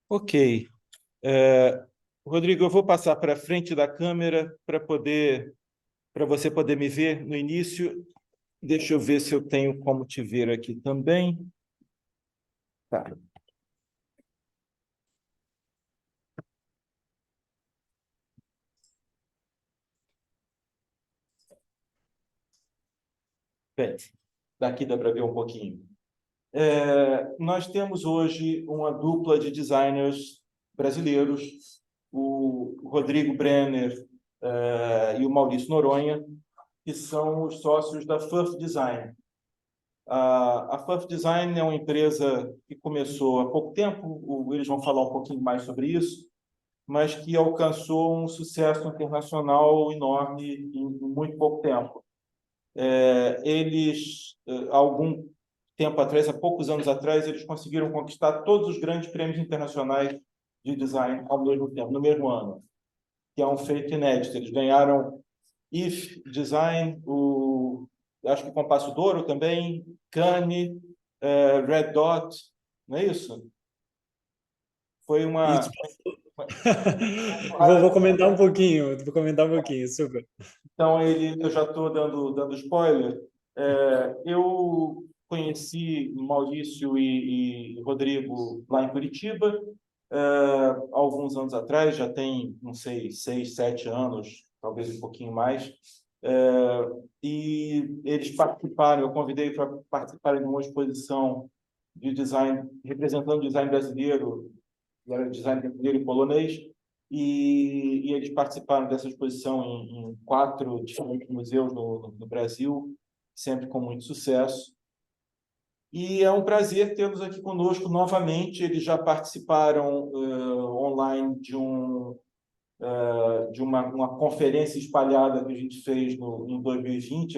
Ok. É, Rodrigo, eu vou passar para frente da câmera para você poder me ver no início. Deixa eu ver se eu tenho como te ver aqui também. Tá. Bem, daqui dá para ver um pouquinho. Nós temos hoje uma dupla de designers brasileiros, o Rodrigo Brenner, e o Maurício Noronha, que são os sócios da First Design. A First Design é uma empresa que começou há pouco tempo, eles vão falar um pouquinho mais sobre isso, mas que alcançou um sucesso internacional enorme em muito pouco tempo. Há algum tempo atrás, há poucos anos atrás, eles conseguiram conquistar todos os grandes prêmios internacionais de design ao mesmo tempo, no mesmo ano, que é um feito inédito. Eles ganharam IF Design, acho que o Compasso d'Ouro também, Cannes, Red Dot, não é isso? Foi Isso. uma... Vou comentar um pouquinho, super. Então, eu já estou dando spoiler. Eu conheci Maurício e Rodrigo lá em Curitiba, há alguns anos atrás, já tem, não sei, 6, 7 anos, talvez um pouquinho mais. E eles participaram, eu convidei para participarem de uma exposição de design, representando o design brasileiro, era design brasileiro e polonês, e eles participaram dessa exposição em 4 diferentes museus no Brasil, sempre com muito sucesso. E é um prazer tê-los aqui conosco novamente. Eles já participaram online de uma conferência espalhada que a gente fez em 2020,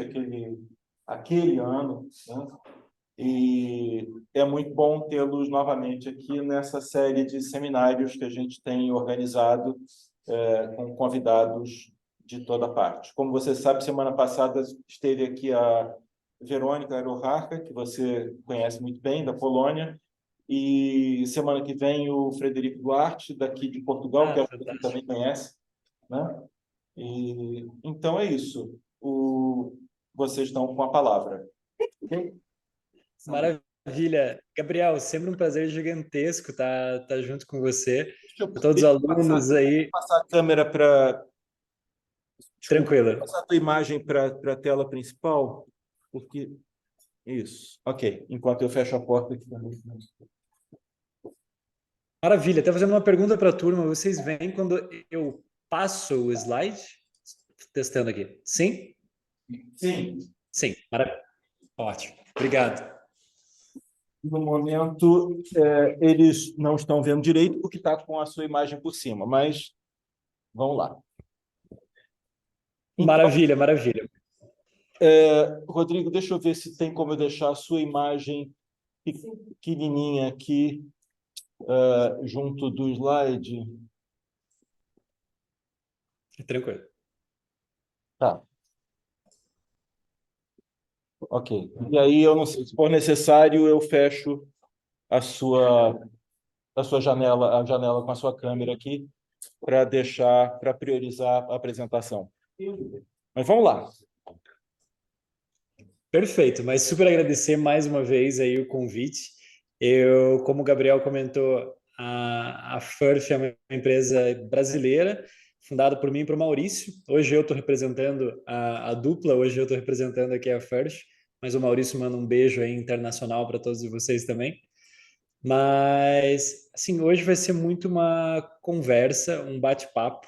aquele ano, né? E é muito bom tê-los novamente aqui nessa série de seminários que a gente tem organizado com convidados de toda parte. Como você sabe, semana passada esteve aqui a Verônica Aroharka, que você conhece muito bem, da Polônia, e semana que vem o Frederico Duarte, daqui de Portugal, que acho que você Fantástico. também conhece, né? Então é isso. Vocês estão com a palavra. Ok? Maravilha. Gabriel, sempre um prazer gigantesco estar junto com você. A todos os Deixa eu alunos aí, passar a câmera para... Desculpa, tranquilo. passar a tua imagem para a tela principal, porque... Isso. Ok. Enquanto eu fecho a porta aqui também. Maravilha. Até fazendo uma pergunta para a turma. Vocês veem quando eu passo o slide? Testando aqui. Sim? Sim. Sim. Maravilha. Ótimo. Obrigado. No momento, eles não estão vendo direito porque está com a sua imagem por cima, mas vamos lá. Então, Maravilha, maravilha. Rodrigo, deixa eu ver se tem como eu deixar a sua imagem pequenininha aqui, junto do slide. Tranquilo. Tá, ok. E aí, eu não sei, se for necessário, eu fecho a sua janela, a janela com a sua câmera aqui, para priorizar a apresentação. Mas vamos lá. Perfeito, mas super agradecer mais uma vez aí o convite. Como o Gabriel comentou, a Furf é uma empresa brasileira, fundada por mim e por Maurício. Hoje eu estou representando a dupla, hoje eu estou representando aqui a Furf, mas o Maurício manda um beijo aí internacional para todos vocês também. Mas, assim, hoje vai ser muito uma conversa, um bate-papo,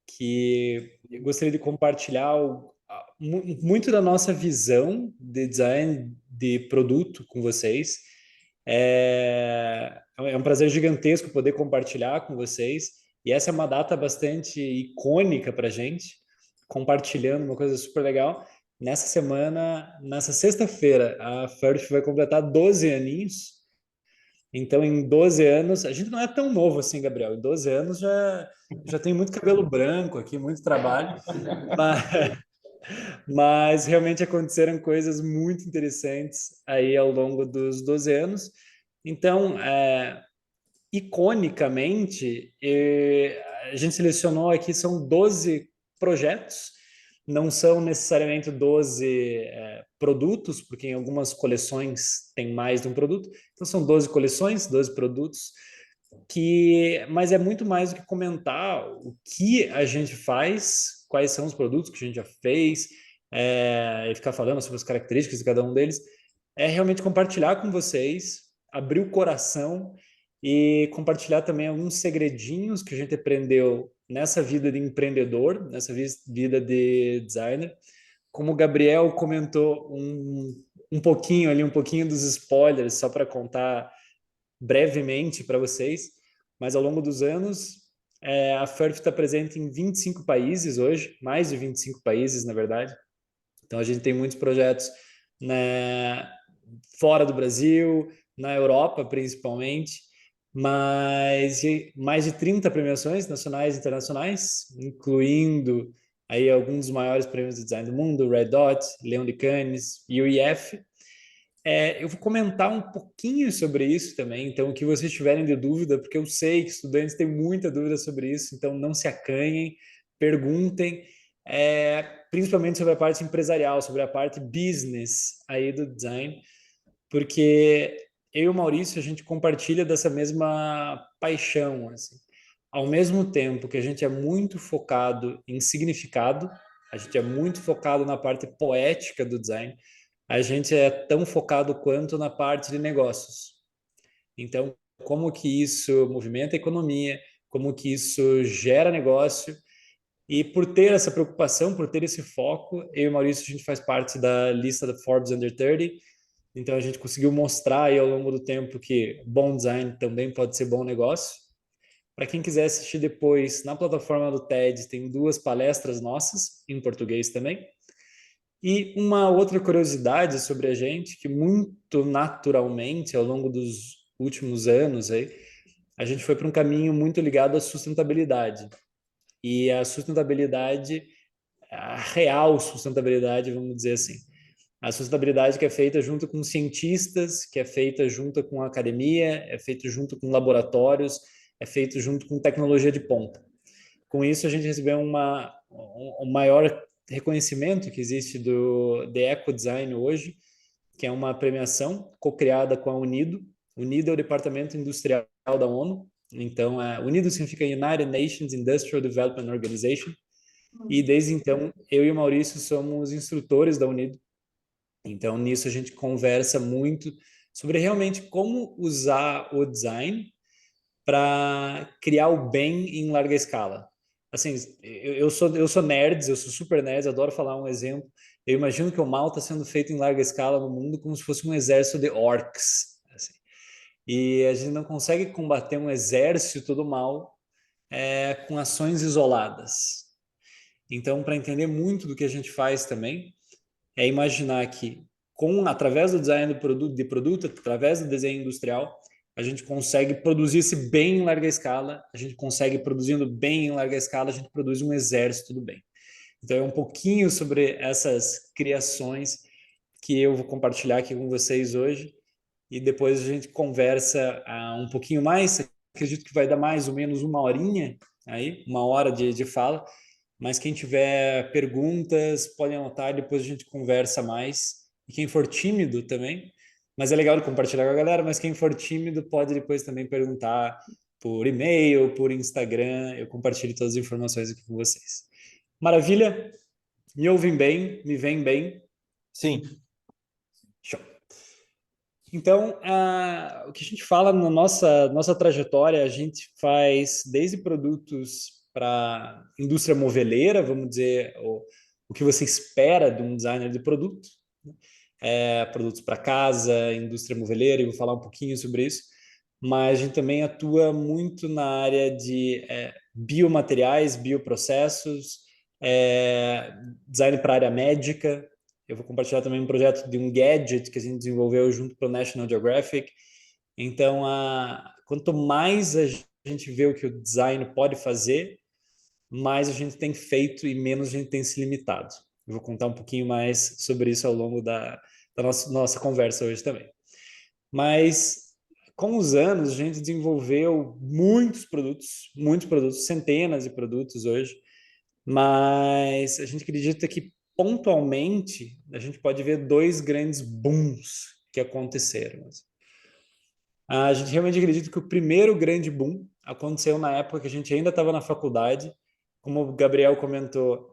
que eu gostaria de compartilhar muito da nossa visão de design de produto com vocês. É um prazer gigantesco poder compartilhar com vocês. E essa é uma data bastante icônica para a gente, compartilhando uma coisa super legal. Nessa semana, nessa sexta-feira, a Furf vai completar 12 aninhos. Então, em 12 anos, a gente não é tão novo assim, Gabriel. Em 12 anos já tem muito cabelo branco aqui, muito trabalho, mas, mas realmente aconteceram coisas muito interessantes aí ao longo dos 12 anos. Então, iconicamente, a gente selecionou aqui, são 12 projetos, não são necessariamente 12 produtos, porque em algumas coleções tem mais de um produto, então são 12 coleções, 12 produtos, mas é muito mais do que comentar o que a gente faz, quais são os produtos que a gente já fez, e ficar falando sobre as características de cada um deles, é realmente compartilhar com vocês, abrir o coração e compartilhar também alguns segredinhos que a gente aprendeu nessa vida de empreendedor, nessa vida de designer. Como o Gabriel comentou um pouquinho ali, um pouquinho dos spoilers, só para contar brevemente para vocês, mas ao longo dos anos, a Furf está presente em 25 países hoje, mais de 25 países, na verdade. Então, a gente tem muitos projetos, né, fora do Brasil, na Europa, principalmente, mas mais de 30 premiações nacionais e internacionais, incluindo aí alguns dos maiores prêmios de design do mundo, Red Dot, Leão de Cannes e o IF. Eu vou comentar um pouquinho sobre isso também, então o que vocês tiverem de dúvida, porque eu sei que estudantes têm muita dúvida sobre isso, então não se acanhem, perguntem, principalmente sobre a parte empresarial, sobre a parte business aí do design, porque eu e o Maurício, a gente compartilha dessa mesma paixão, assim. Ao mesmo tempo que a gente é muito focado em significado, a gente é muito focado na parte poética do design, a gente é tão focado quanto na parte de negócios. Então, como que isso movimenta a economia, como que isso gera negócio, e por ter essa preocupação, por ter esse foco, eu e o Maurício, a gente faz parte da lista da Forbes Under 30, então a gente conseguiu mostrar aí ao longo do tempo que bom design também pode ser bom negócio. Para quem quiser assistir depois, na plataforma do TED tem 2 palestras nossas, em português também. E uma outra curiosidade sobre a gente, que muito naturalmente, ao longo dos últimos anos, aí, a gente foi para um caminho muito ligado à sustentabilidade. E a sustentabilidade, a real sustentabilidade, vamos dizer assim. A sustentabilidade que é feita junto com cientistas, que é feita junto com a academia, é feita junto com laboratórios, é feito junto com tecnologia de ponta. Com isso, a gente recebeu um maior reconhecimento que existe do de Eco Design hoje, que é uma premiação co-criada com a UNIDO. UNIDO é o Departamento Industrial da ONU. Então, UNIDO significa United Nations Industrial Development Organization. E desde então, eu e o Maurício somos instrutores da UNIDO. Então, nisso a gente conversa muito sobre realmente como usar o design para criar o bem em larga escala. Assim, eu sou nerds, eu sou super nerds, adoro falar um exemplo. Eu imagino que o mal está sendo feito em larga escala no mundo como se fosse um exército de orcs. Assim. E a gente não consegue combater um exército do mal com ações isoladas. Então, para entender muito do que a gente faz também, é imaginar que através do design de produto, através do desenho industrial, a gente consegue produzir esse bem em larga escala, a gente consegue produzindo bem em larga escala, a gente produz um exército do bem. Então é um pouquinho sobre essas criações que eu vou compartilhar aqui com vocês hoje e depois a gente conversa um pouquinho mais, acredito que vai dar mais ou menos uma horinha aí, uma hora de fala, mas quem tiver perguntas, podem anotar, depois a gente conversa mais. E quem for tímido também, mas é legal de compartilhar com a galera, mas quem for tímido pode depois também perguntar por e-mail, por Instagram, eu compartilho todas as informações aqui com vocês. Maravilha? Me ouvem bem? Me veem bem? Sim. Show. Então, o que a gente fala na nossa trajetória, a gente faz desde produtos para indústria moveleira, vamos dizer, o que você espera de um designer de produto, né? Produtos para casa, indústria moveleira, e vou falar um pouquinho sobre isso, mas a gente também atua muito na área de biomateriais, bioprocessos, design para a área médica. Eu vou compartilhar também um projeto de um gadget que a gente desenvolveu junto para o National Geographic. Então, quanto mais a gente vê o que o design pode fazer, mais a gente tem feito e menos a gente tem se limitado. Eu vou contar um pouquinho mais sobre isso ao longo da nossa conversa hoje também. Mas, com os anos, a gente desenvolveu muitos produtos, centenas de produtos hoje, mas a gente acredita que pontualmente a gente pode ver dois grandes booms que aconteceram. A gente realmente acredita que o primeiro grande boom aconteceu na época que a gente ainda estava na faculdade. Como o Gabriel comentou,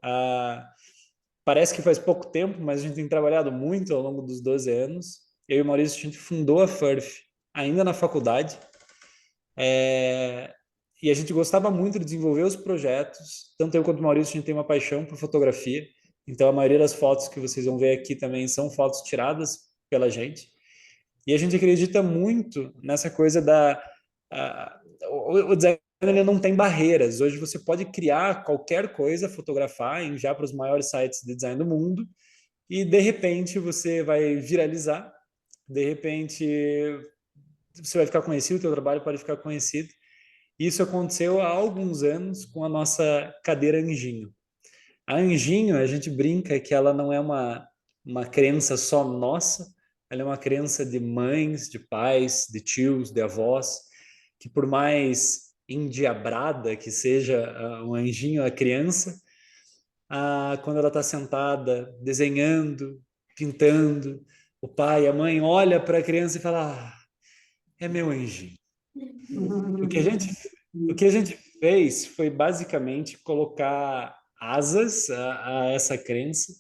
parece que faz pouco tempo, mas a gente tem trabalhado muito ao longo dos 12 anos. Eu e o Maurício, a gente fundou a Furf ainda na faculdade. E a gente gostava muito de desenvolver os projetos. Tanto eu quanto o Maurício, a gente tem uma paixão por fotografia. Então, a maioria das fotos que vocês vão ver aqui também são fotos tiradas pela gente. E a gente acredita muito nessa coisa o design ele não tem barreiras. Hoje você pode criar qualquer coisa, fotografar, enviar para os maiores sites de design do mundo e de repente você vai viralizar, de repente você vai ficar conhecido, o teu trabalho pode ficar conhecido. Isso aconteceu há alguns anos com a nossa cadeira Anjinho. A Anjinho, a gente brinca que ela não é uma crença só nossa, ela é uma crença de mães, de pais, de tios, de avós, que por mais endiabrada que seja um anjinho, a criança, quando ela está sentada desenhando, pintando, o pai, a mãe olha para a criança e fala: é meu anjinho. O que a gente, o que a gente fez foi basicamente colocar asas a essa crença,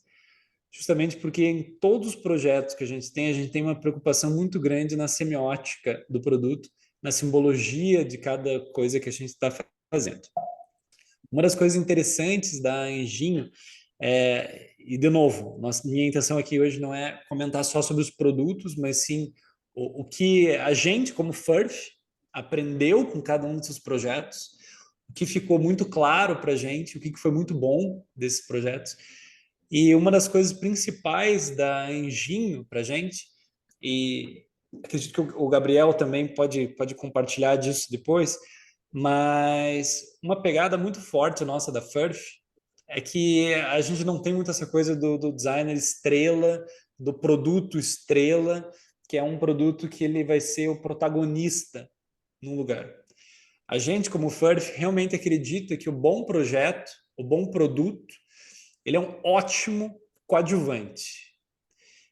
justamente porque em todos os projetos que a gente tem uma preocupação muito grande na semiótica do produto, na simbologia de cada coisa que a gente está fazendo. Uma das coisas interessantes da Anjinho e de novo, minha intenção aqui hoje não é comentar só sobre os produtos, mas sim o que a gente, como Furf, aprendeu com cada um desses projetos, o que ficou muito claro para a gente, o que foi muito bom desses projetos. E uma das coisas principais da Anjinho para a gente, e acredito que o Gabriel também pode compartilhar disso depois, mas uma pegada muito forte nossa da Furf é que a gente não tem muito essa coisa do designer estrela, do produto estrela, que é um produto que ele vai ser o protagonista num lugar. A gente, como Furf, realmente acredita que o bom projeto, o bom produto, ele é um ótimo coadjuvante.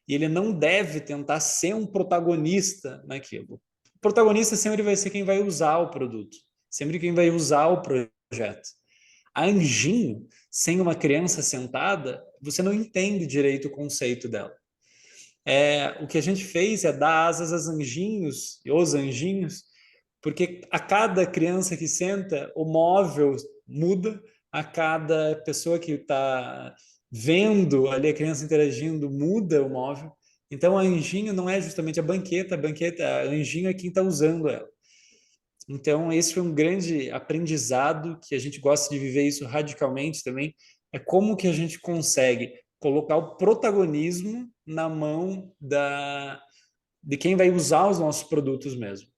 E ele não deve tentar ser um protagonista naquilo. O protagonista sempre vai ser quem vai usar o produto, sempre quem vai usar o projeto. A Anjinho, sem uma criança sentada, você não entende direito o conceito dela. O que a gente fez é dar asas aos anjinhos, porque a cada criança que senta, o móvel muda, a cada pessoa que está vendo ali a criança interagindo, muda o móvel. Então, a anjinho não é justamente a anjinho é quem está usando ela. Então, esse foi um grande aprendizado que a gente gosta de viver isso radicalmente também, é como que a gente consegue colocar o protagonismo na mão de quem vai usar os nossos produtos mesmo.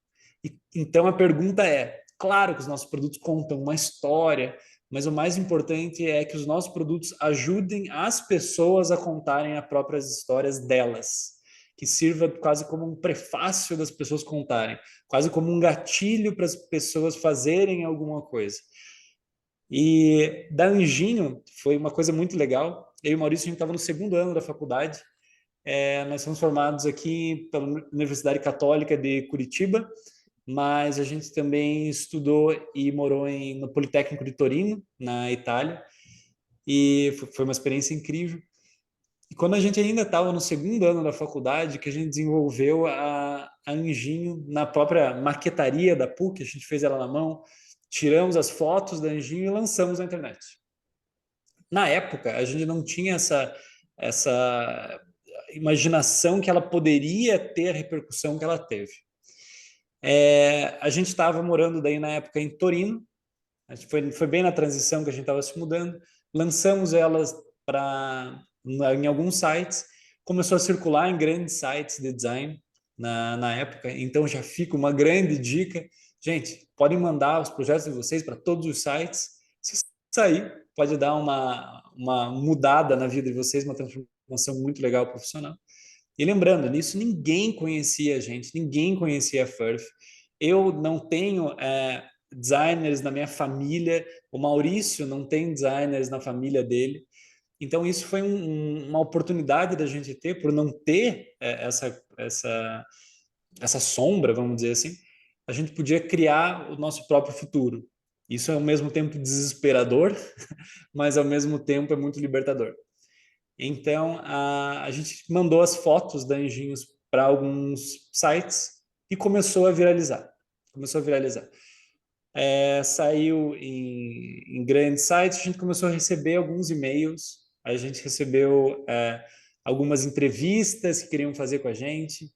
Então, a pergunta é, claro que os nossos produtos contam uma história, mas o mais importante é que os nossos produtos ajudem as pessoas a contarem as próprias histórias delas, que sirva quase como um prefácio das pessoas contarem, quase como um gatilho para as pessoas fazerem alguma coisa. E da Anjinho foi uma coisa muito legal. Eu e o Maurício, a gente estava no segundo ano da faculdade. Nós somos formados aqui pela Universidade Católica de Curitiba, mas a gente também estudou e morou no Politécnico de Torino, na Itália, e foi uma experiência incrível. E quando a gente ainda estava no segundo ano da faculdade, que a gente desenvolveu a Anjinho na própria maquetaria da PUC, a gente fez ela na mão, tiramos as fotos da Anjinho e lançamos na internet. Na época, a gente não tinha essa imaginação que ela poderia ter a repercussão que ela teve. A gente estava morando daí na época em Torino, a gente foi bem na transição que a gente estava se mudando, lançamos elas em alguns sites, começou a circular em grandes sites de design na época, então já fica uma grande dica. Gente, podem mandar os projetos de vocês para todos os sites, se sair, pode dar uma mudada na vida de vocês, uma transformação muito legal profissional. E lembrando, nisso ninguém conhecia a gente, ninguém conhecia a Furf. Eu não tenho designers na minha família, o Maurício não tem designers na família dele. Então, isso foi uma oportunidade da gente ter, por não ter essa sombra, vamos dizer assim, a gente podia criar o nosso próprio futuro. Isso é ao mesmo tempo desesperador, mas ao mesmo tempo é muito libertador. Então, a gente mandou as fotos da Engenhos para alguns sites e começou a viralizar. Começou a viralizar. Saiu em grandes sites, a gente começou a receber alguns e-mails, a gente recebeu algumas entrevistas que queriam fazer com a gente,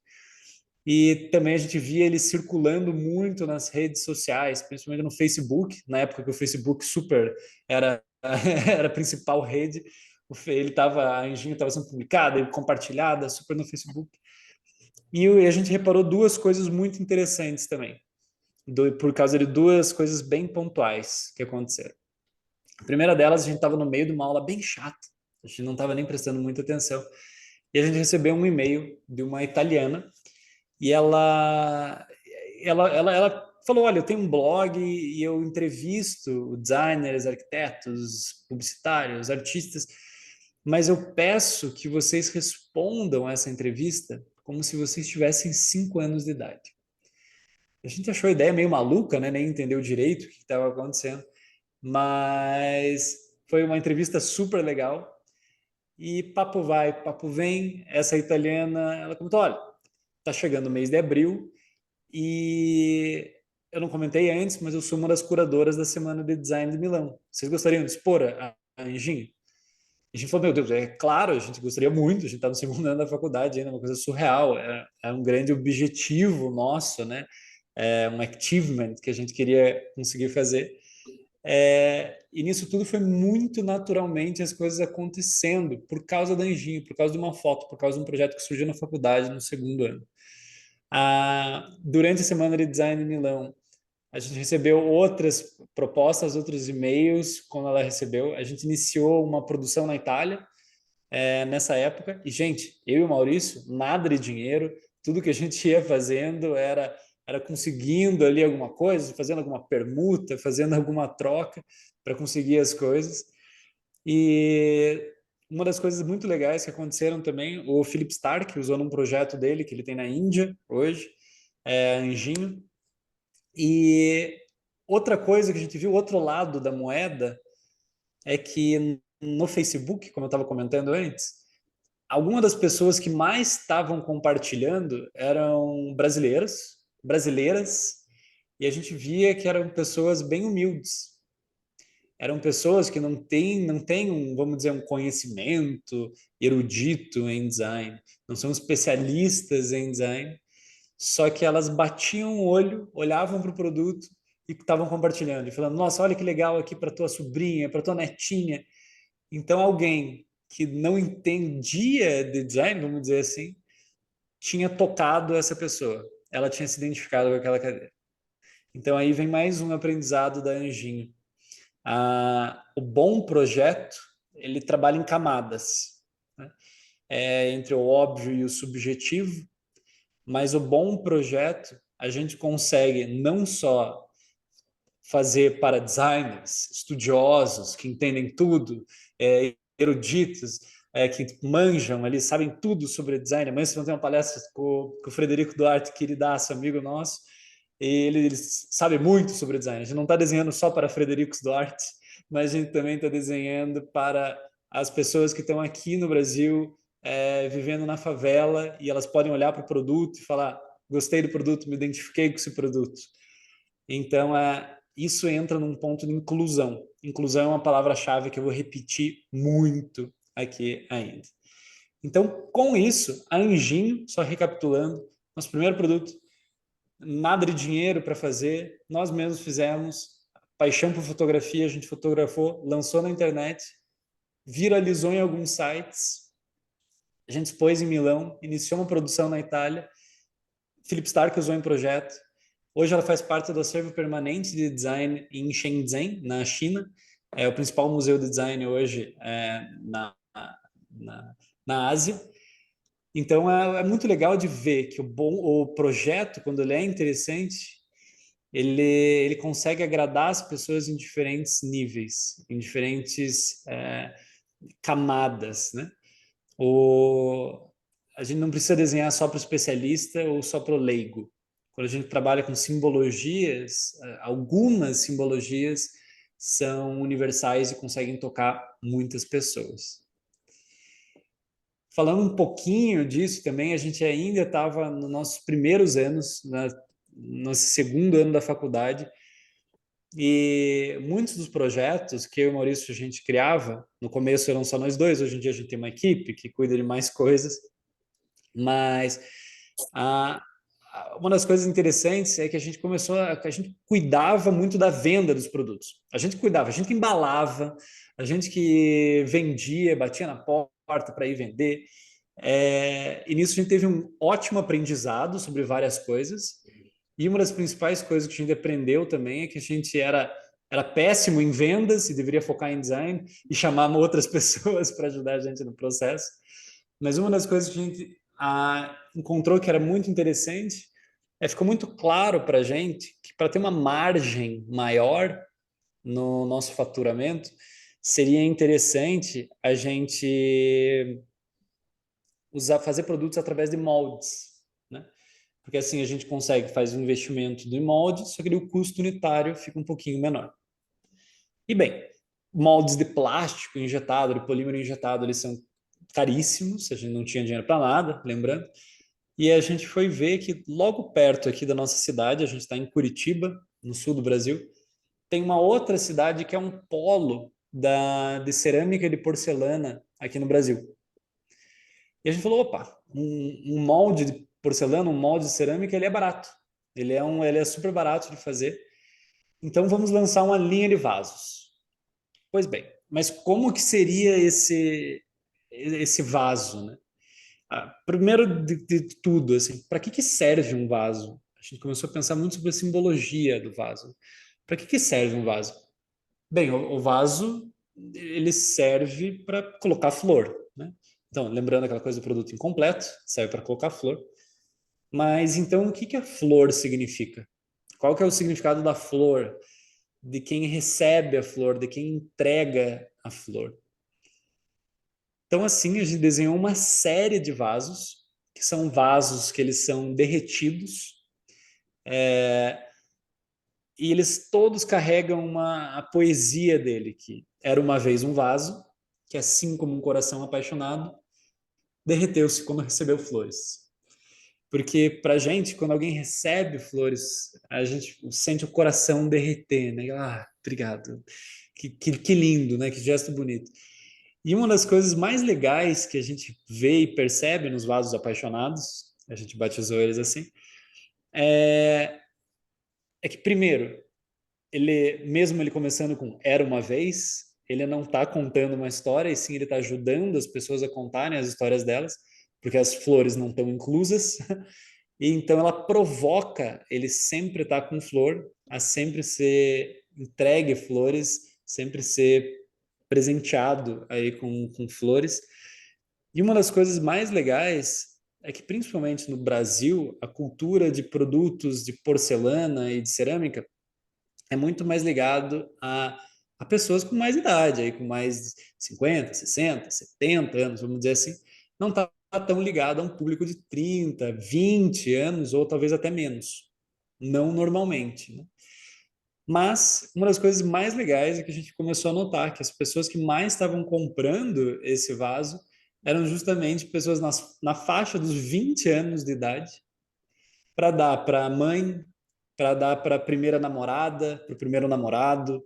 e também a gente via ele circulando muito nas redes sociais, principalmente no Facebook, na época que o Facebook super era, era a principal rede. Ele tava, a Engenho estava sendo publicada e compartilhada super no Facebook. E a gente reparou duas coisas muito interessantes também, por causa de duas coisas bem pontuais que aconteceram. A primeira delas, a gente estava no meio de uma aula bem chata, a gente não estava nem prestando muita atenção, e a gente recebeu um e-mail de uma italiana e ela falou, olha, eu tenho um blog e eu entrevisto designers, arquitetos, publicitários, artistas, mas eu peço que vocês respondam essa entrevista como se vocês tivessem 5 anos de idade. A gente achou a ideia meio maluca, né? Nem entendeu direito o que estava acontecendo, mas foi uma entrevista super legal. E papo vai, papo vem. Essa italiana, ela comentou, olha, tá chegando o mês de abril e eu não comentei antes, mas eu sou uma das curadoras da Semana de Design de Milão. Vocês gostariam de expor a Engine? A gente falou, meu Deus, é claro, a gente gostaria muito, a gente está no segundo ano da faculdade ainda, uma coisa surreal, é um grande objetivo nosso, né? É um achievement que a gente queria conseguir fazer. E nisso tudo foi muito naturalmente as coisas acontecendo por causa da Enginho, por causa de uma foto, por causa de um projeto que surgiu na faculdade no segundo ano. Durante a Semana de Design em Milão, a gente recebeu outras propostas, outros e-mails quando ela recebeu. A gente iniciou uma produção na Itália nessa época. E, gente, eu e o Maurício, nada de dinheiro. Tudo que a gente ia fazendo era conseguindo ali alguma coisa, fazendo alguma permuta, fazendo alguma troca para conseguir as coisas. E uma das coisas muito legais que aconteceram também, o Philip Stark usou num projeto dele, que ele tem na Índia hoje, Anjinho. E outra coisa que a gente viu, outro lado da moeda, é que no Facebook, como eu estava comentando antes, algumas das pessoas que mais estavam compartilhando eram brasileiras, e a gente via que eram pessoas bem humildes. Eram pessoas que não têm vamos dizer, um conhecimento erudito em design, não são especialistas em design, só que elas batiam o olho, olhavam para o produto e estavam compartilhando, e falando, nossa, olha que legal aqui para tua sobrinha, para tua netinha. Então, alguém que não entendia de design, vamos dizer assim, tinha tocado essa pessoa. Ela tinha se identificado com aquela cadeira. Então, aí vem mais um aprendizado da Anjinho. O bom projeto, ele trabalha em camadas, né? Entre o óbvio e o subjetivo, mas o bom projeto, a gente consegue não só fazer para designers, estudiosos, que entendem tudo, eruditos, que manjam ali, sabem tudo sobre design. Amanhã você não tem uma palestra com o Frederico Duarte, queridaço, amigo nosso, e ele sabe muito sobre design. A gente não está desenhando só para Frederico Duarte, mas a gente também está desenhando para as pessoas que estão aqui no Brasil, vivendo na favela, e elas podem olhar para o produto e falar, gostei do produto, me identifiquei com esse produto. Então, isso entra num ponto de inclusão. Inclusão é uma palavra-chave que eu vou repetir muito aqui ainda. Então, com isso, a Anjinho, só recapitulando, nosso primeiro produto, nada de dinheiro para fazer, nós mesmos fizemos, paixão por fotografia, a gente fotografou, lançou na internet, viralizou em alguns sites, a gente expôs em Milão, iniciou uma produção na Itália, Philip Stark usou em projeto. Hoje ela faz parte do acervo permanente de design em Shenzhen, na China. É o principal museu de design hoje na Ásia. Então, é muito legal de ver que o projeto, quando ele é interessante, ele consegue agradar as pessoas em diferentes níveis, em diferentes camadas, né? O, a gente não precisa desenhar só para o especialista ou só para o leigo. Quando a gente trabalha com simbologias, algumas simbologias são universais e conseguem tocar muitas pessoas. Falando um pouquinho disso também, a gente ainda estava nos nossos primeiros anos, no segundo ano da faculdade, e muitos dos projetos que eu e o Maurício a gente criava, no começo eram só nós dois, hoje em dia a gente tem uma equipe que cuida de mais coisas, mas a, uma das coisas interessantes é que a gente a gente cuidava muito da venda dos produtos. A gente cuidava, a gente que embalava, a gente que vendia, batia na porta para ir vender. E nisso a gente teve um ótimo aprendizado sobre várias coisas. E uma das principais coisas que a gente aprendeu também é que a gente era péssimo em vendas e deveria focar em design e chamar outras pessoas para ajudar a gente no processo. Mas uma das coisas que a gente encontrou que era muito interessante ficou muito claro para a gente que para ter uma margem maior no nosso faturamento, seria interessante a gente fazer produtos através de moldes, né? Porque assim a gente consegue fazer um investimento do molde, só que o custo unitário fica um pouquinho menor. E bem, moldes de plástico injetado, de polímero injetado, eles são caríssimos, a gente não tinha dinheiro para nada, lembrando. E a gente foi ver que logo perto aqui da nossa cidade, a gente está em Curitiba, no sul do Brasil, tem uma outra cidade que é um polo de cerâmica e de porcelana aqui no Brasil. E a gente falou, opa, um molde de porcelana, um molde de cerâmica, ele é barato. Ele é super barato de fazer. Então vamos lançar uma linha de vasos. Pois bem, mas como que seria esse vaso, né? Primeiro de tudo, assim, para que serve um vaso? A gente começou a pensar muito sobre a simbologia do vaso. Para que serve um vaso? Bem, o vaso ele serve para colocar flor, né? Então, lembrando aquela coisa do produto incompleto, serve para colocar flor. Mas então, o que a flor significa? Qual que é o significado da flor? De quem recebe a flor, de quem entrega a flor? Então, assim, a gente desenhou uma série de vasos, que são vasos que eles são derretidos, e eles todos carregam a poesia dele, que era uma vez um vaso, que assim como um coração apaixonado, derreteu-se quando recebeu flores. Porque pra gente, quando alguém recebe flores, a gente sente o coração derreter, né? Obrigado. Que lindo, né? Que gesto bonito. E uma das coisas mais legais que a gente vê e percebe nos vasos apaixonados, a gente batizou eles assim, é, é que primeiro, mesmo ele começando com Era uma vez, ele não está contando uma história, e sim ele está ajudando as pessoas a contarem as histórias delas, porque as flores não estão inclusas. E então ela provoca ele sempre estar com flor, a sempre ser entregue flores, sempre ser presenteado aí com flores. E uma das coisas mais legais é que, principalmente no Brasil, a cultura de produtos de porcelana e de cerâmica é muito mais ligado a pessoas com mais idade, aí com mais 50, 60, 70 anos, vamos dizer assim, não está tão ligado a um público de 30, 20 anos ou talvez até menos, não normalmente, né? Mas uma das coisas mais legais é que a gente começou a notar que as pessoas que mais estavam comprando esse vaso eram justamente pessoas na faixa dos 20 anos de idade, para dar para a mãe, para dar para a primeira namorada, para o primeiro namorado,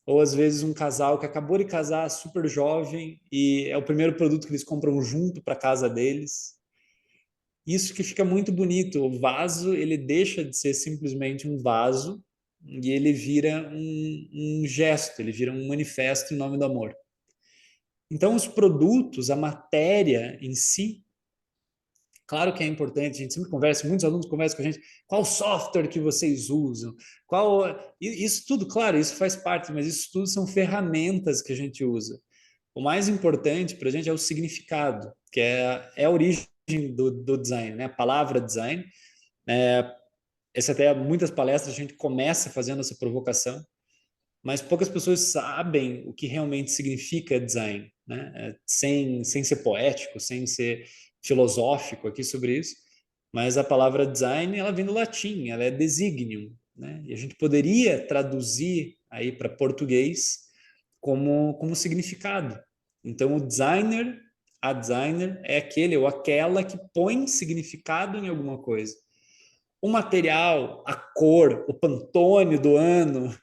ou às vezes um casal que acabou de casar super jovem e é o primeiro produto que eles compram junto para casa deles. Isso que fica muito bonito. O vaso, ele deixa de ser simplesmente um vaso e ele vira um gesto, ele vira um manifesto em nome do amor. Então, os produtos, a matéria em si, claro que é importante, a gente sempre conversa, muitos alunos conversam com a gente, qual software que vocês usam, isso tudo, claro, isso faz parte, mas isso tudo são ferramentas que a gente usa. O mais importante para a gente é o significado, que é a origem do design, né? A palavra design. Essa até muitas palestras a gente começa fazendo essa provocação, mas poucas pessoas sabem o que realmente significa design, né? Sem ser poético, sem ser filosófico aqui sobre isso, mas a palavra design, ela vem do latim, ela é designium, né? E a gente poderia traduzir aí para português como significado. Então, o designer, a designer é aquele ou aquela que põe significado em alguma coisa. O material, a cor, o Pantone do ano,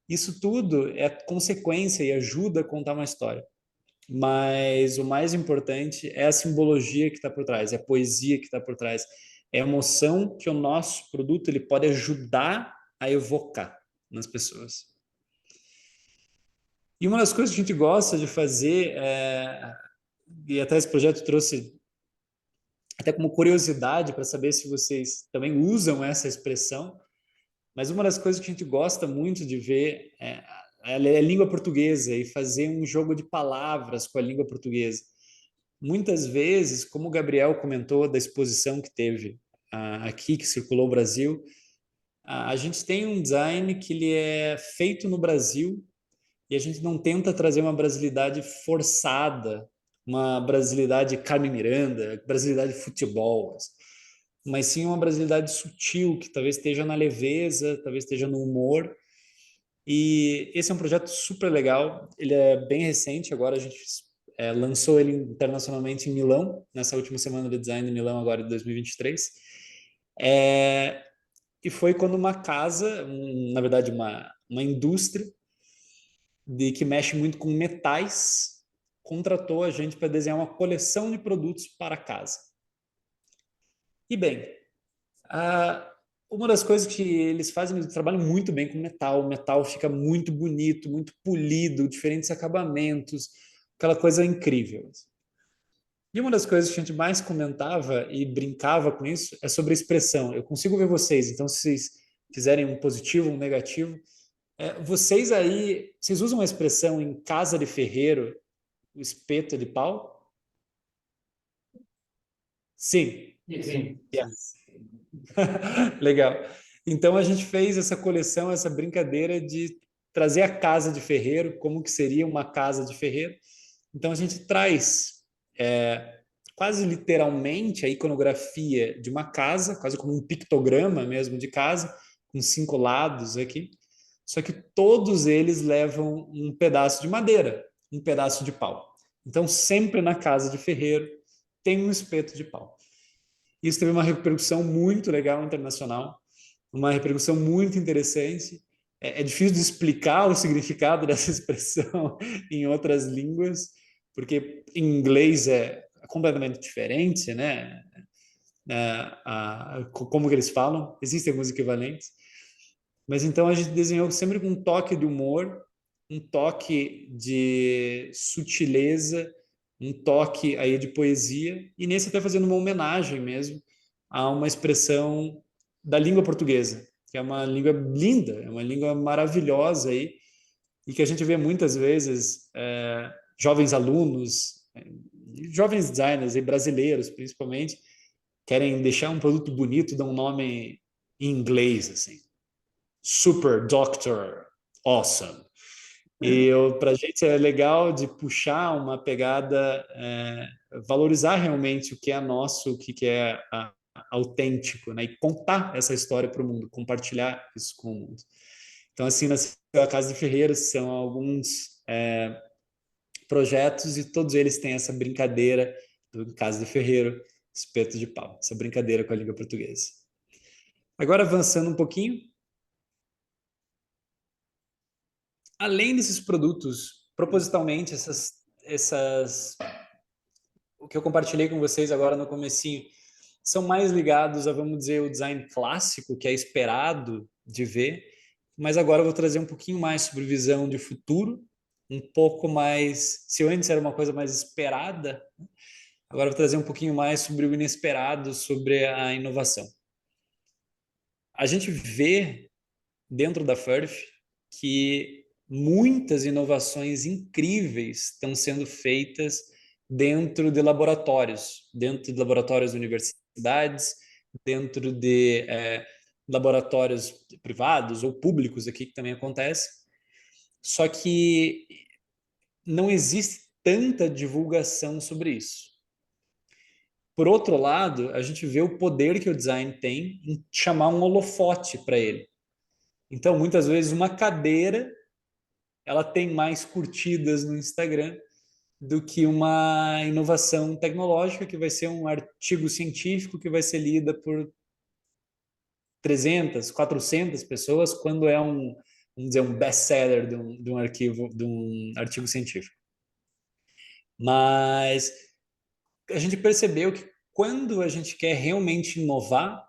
isso tudo é consequência e ajuda a contar uma história. Mas o mais importante é a simbologia que está por trás, é a poesia que está por trás, é a emoção que o nosso produto ele pode ajudar a evocar nas pessoas. E uma das coisas que a gente gosta de fazer, e até esse projeto trouxe até como curiosidade para saber se vocês também usam essa expressão, mas uma das coisas que a gente gosta muito de ver é a língua portuguesa e fazer um jogo de palavras com a língua portuguesa. Muitas vezes, como o Gabriel comentou da exposição que teve aqui, que circulou o Brasil, a gente tem um design que ele é feito no Brasil e a gente não tenta trazer uma brasilidade forçada, uma brasilidade Carmen Miranda, brasilidade futebol, mas sim uma brasilidade sutil, que talvez esteja na leveza, talvez esteja no humor. E esse é um projeto super legal, ele é bem recente, agora a gente lançou ele internacionalmente em Milão, nessa última semana de design em Milão, agora de 2023. E foi quando uma casa, na verdade uma indústria, que mexe muito com metais, contratou a gente para desenhar uma coleção de produtos para casa. E bem, uma das coisas que eles fazem, eles trabalham muito bem com metal. O metal fica muito bonito, muito polido, diferentes acabamentos, aquela coisa incrível. E uma das coisas que a gente mais comentava e brincava com isso é sobre a expressão. Eu consigo ver vocês, então se vocês fizerem um positivo, um negativo, vocês aí, vocês usam a expressão em casa de ferreiro, o espeto de pau? Sim. Sim. Yes. Legal. Então a gente fez essa coleção, essa brincadeira de trazer a casa de ferreiro, como que seria uma casa de ferreiro. Então a gente traz quase literalmente a iconografia de uma casa, quase como um pictograma mesmo de casa, com 5 lados aqui. Só que todos eles levam um pedaço de madeira, um pedaço de pau. Então sempre na casa de ferreiro tem um espeto de pau. Isso teve uma repercussão muito legal internacional, uma repercussão muito interessante. É difícil de explicar o significado dessa expressão em outras línguas, porque em inglês é completamente diferente, né? Como que eles falam, existem alguns equivalentes. Mas então a gente desenhou sempre com um toque de humor, um toque de sutileza, um toque aí de poesia, e nesse até fazendo uma homenagem mesmo a uma expressão da língua portuguesa, que é uma língua linda, é uma língua maravilhosa aí, e que a gente vê muitas vezes jovens alunos, jovens designers e brasileiros principalmente, querem deixar um produto bonito, dão um nome em inglês, assim. Super Doctor Awesome. E para a gente é legal de puxar uma pegada, valorizar realmente o que é nosso, o que é autêntico, né? E contar essa história para o mundo, compartilhar isso com o mundo. Então, assim, na Casa de Ferreiros são alguns projetos e todos eles têm essa brincadeira do Casa de Ferreiro, espeto de pau, essa brincadeira com a língua portuguesa. Agora, avançando um pouquinho, além desses produtos, propositalmente, o que eu compartilhei com vocês agora no comecinho, são mais ligados a, vamos dizer, o design clássico, que é esperado de ver, mas agora eu vou trazer um pouquinho mais sobre visão de futuro, um pouco mais, se antes era uma coisa mais esperada, agora eu vou trazer um pouquinho mais sobre o inesperado, sobre a inovação. A gente vê dentro da Furf que muitas inovações incríveis estão sendo feitas dentro de laboratórios de universidades, dentro de laboratórios privados ou públicos aqui, que também acontece. Só que não existe tanta divulgação sobre isso. Por outro lado, a gente vê o poder que o design tem em chamar um holofote para ele. Então, muitas vezes, uma cadeira ela tem mais curtidas no Instagram do que uma inovação tecnológica que vai ser um artigo científico que vai ser lida por 300, 400 pessoas quando é vamos dizer, um best-seller de um artigo científico. Mas a gente percebeu que quando a gente quer realmente inovar,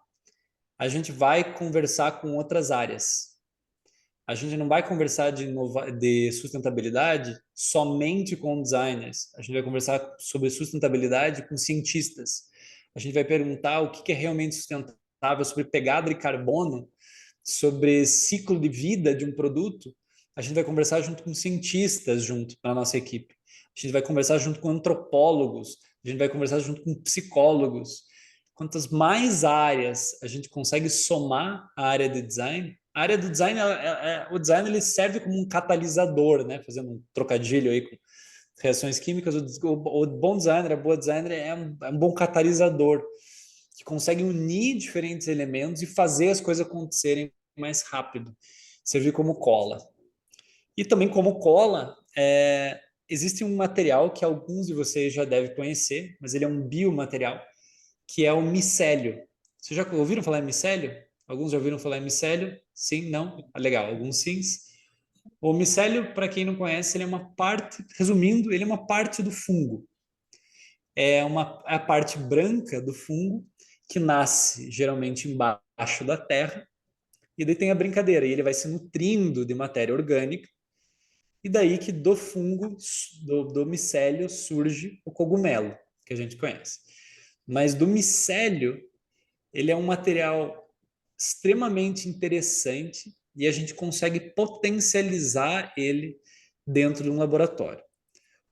a gente vai conversar com outras áreas. A gente não vai conversar de sustentabilidade somente com designers. A gente vai conversar sobre sustentabilidade com cientistas. A gente vai perguntar o que é realmente sustentável sobre pegada de carbono, sobre ciclo de vida de um produto. A gente vai conversar junto com cientistas, junto para a nossa equipe. A gente vai conversar junto com antropólogos. A gente vai conversar junto com psicólogos. Quantas mais áreas a gente consegue somar a área de design, a área do design, o design ele serve como um catalisador, né? Fazendo um trocadilho aí com reações químicas, o bom designer, a boa designer é um bom catalisador que consegue unir diferentes elementos e fazer as coisas acontecerem mais rápido, servir como cola. E também como cola, existe um material que alguns de vocês já devem conhecer, mas ele é um biomaterial, que é o micélio. Vocês já ouviram falar em micélio? Alguns já ouviram falar em micélio? Sim, não? Ah, legal, alguns sims. O micélio, para quem não conhece, ele é uma parte, resumindo, ele é uma parte do fungo. É a parte branca do fungo que nasce geralmente embaixo da terra, e daí tem a brincadeira, e ele vai se nutrindo de matéria orgânica, e daí que do fungo, do micélio, surge o cogumelo, que a gente conhece. Mas do micélio, ele é um material extremamente interessante e a gente consegue potencializar ele dentro de um laboratório.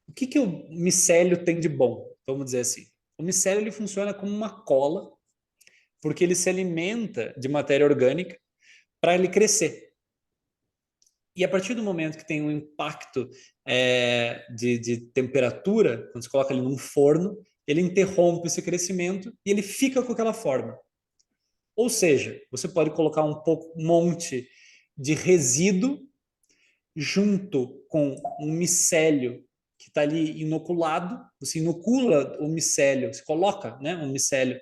O que o micélio tem de bom? Vamos dizer assim. O micélio ele funciona como uma cola, porque ele se alimenta de matéria orgânica para ele crescer. E a partir do momento que tem um impacto de temperatura, quando você coloca ele num forno, ele interrompe esse crescimento e ele fica com aquela forma. Ou seja, você pode colocar um monte de resíduo junto com um micélio que está ali inoculado, você inocula o micélio, você coloca, né, um micélio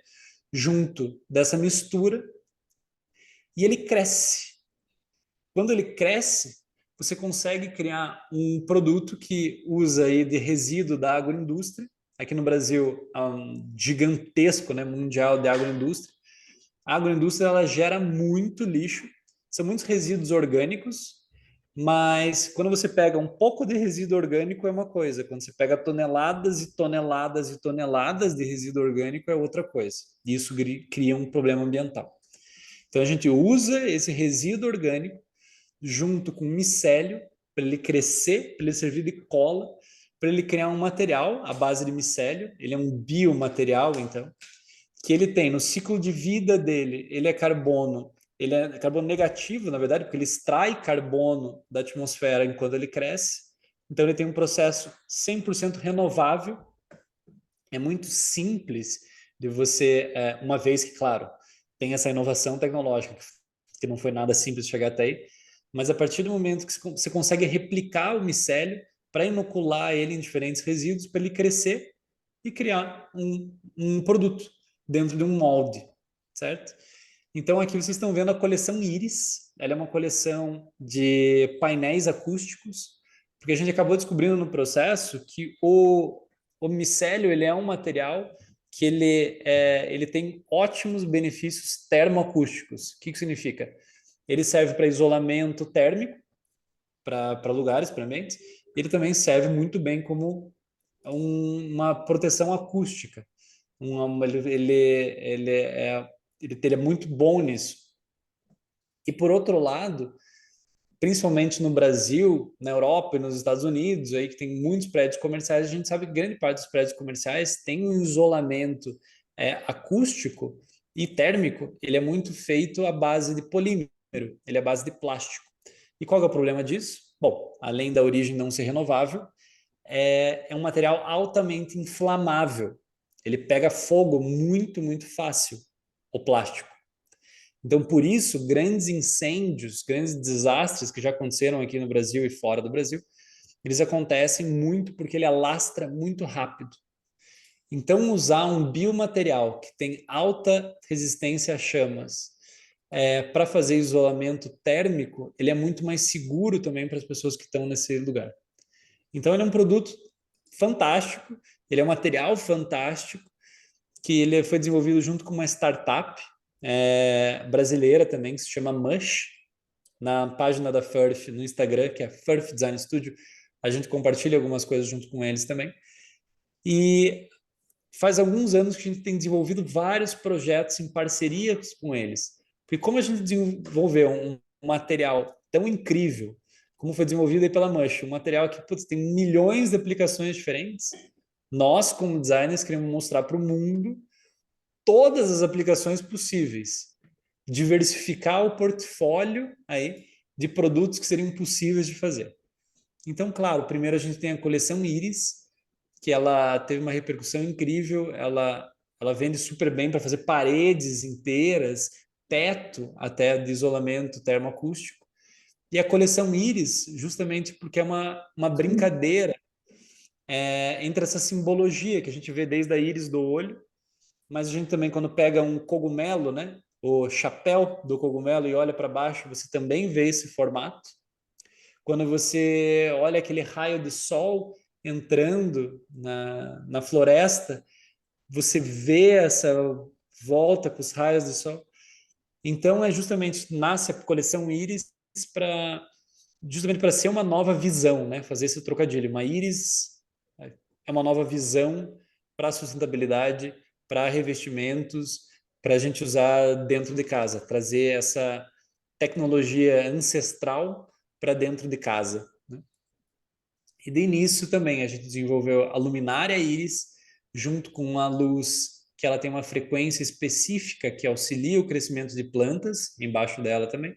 junto dessa mistura e ele cresce. Quando ele cresce, você consegue criar um produto que usa aí de resíduo da agroindústria. Aqui no Brasil, há um gigantesco, né, mundial de agroindústria. A agroindústria ela gera muito lixo, são muitos resíduos orgânicos, mas quando você pega um pouco de resíduo orgânico é uma coisa, quando você pega toneladas e toneladas e toneladas de resíduo orgânico é outra coisa. E isso cria um problema ambiental. Então a gente usa esse resíduo orgânico junto com micélio para ele crescer, para ele servir de cola, para ele criar um material à base de micélio. Ele é um biomaterial, então, que ele tem no ciclo de vida dele, ele é carbono negativo, na verdade, porque ele extrai carbono da atmosfera enquanto ele cresce. Então ele tem um processo 100% renovável. É muito simples de você, uma vez que, claro, tem essa inovação tecnológica, que não foi nada simples chegar até aí, mas a partir do momento que você consegue replicar o micélio para inocular ele em diferentes resíduos, para ele crescer e criar um produto dentro de um molde, certo? Então aqui vocês estão vendo a coleção Iris, ela é uma coleção de painéis acústicos, porque a gente acabou descobrindo no processo que o micélio ele é um material que ele tem ótimos benefícios termoacústicos. O que significa? Ele serve para isolamento térmico, para lugares, para ambientes. Ele também serve muito bem como uma proteção acústica. Ele é muito bom nisso. E por outro lado, principalmente no Brasil, na Europa e nos Estados Unidos, aí que tem muitos prédios comerciais, a gente sabe que grande parte dos prédios comerciais tem um isolamento acústico e térmico, ele é muito feito à base de polímero, ele é à base de plástico. E qual é o problema disso? Bom, além da origem não ser renovável, é um material altamente inflamável. Ele pega fogo muito, muito fácil, o plástico. Então, por isso, grandes incêndios, grandes desastres que já aconteceram aqui no Brasil e fora do Brasil, eles acontecem muito porque ele alastra muito rápido. Então, usar um biomaterial que tem alta resistência a chamas para fazer isolamento térmico, ele é muito mais seguro também para as pessoas que estão nesse lugar. Então, ele é um produto fantástico, ele é um material fantástico, que ele foi desenvolvido junto com uma startup brasileira também, que se chama Mush, na página da Furf no Instagram, que é Furf Design Studio. A gente compartilha algumas coisas junto com eles também. E faz alguns anos que a gente tem desenvolvido vários projetos em parceria com eles. Porque como a gente desenvolveu um material tão incrível, como foi desenvolvido aí pela Mush, um material que tem milhões de aplicações diferentes, nós, como designers, queremos mostrar para o mundo todas as aplicações possíveis, diversificar o portfólio aí de produtos que seriam possíveis de fazer. Então, claro, primeiro a gente tem a coleção Iris, que ela teve uma repercussão incrível, ela vende super bem para fazer paredes inteiras, teto até de isolamento termoacústico. E a coleção Iris, justamente porque é uma brincadeira entre essa simbologia que a gente vê desde a íris do olho, mas a gente também, quando pega um cogumelo, né, o chapéu do cogumelo e olha para baixo, você também vê esse formato. Quando você olha aquele raio de sol entrando na floresta, você vê essa volta com os raios de sol. Então, nasce a coleção Íris para justamente para ser uma nova visão, né? Fazer esse trocadilho. Uma íris é uma nova visão para a sustentabilidade, para revestimentos, para a gente usar dentro de casa, trazer essa tecnologia ancestral para dentro de casa, né? E de início também a gente desenvolveu a luminária íris, junto com uma luz que ela tem uma frequência específica que auxilia o crescimento de plantas, embaixo dela também.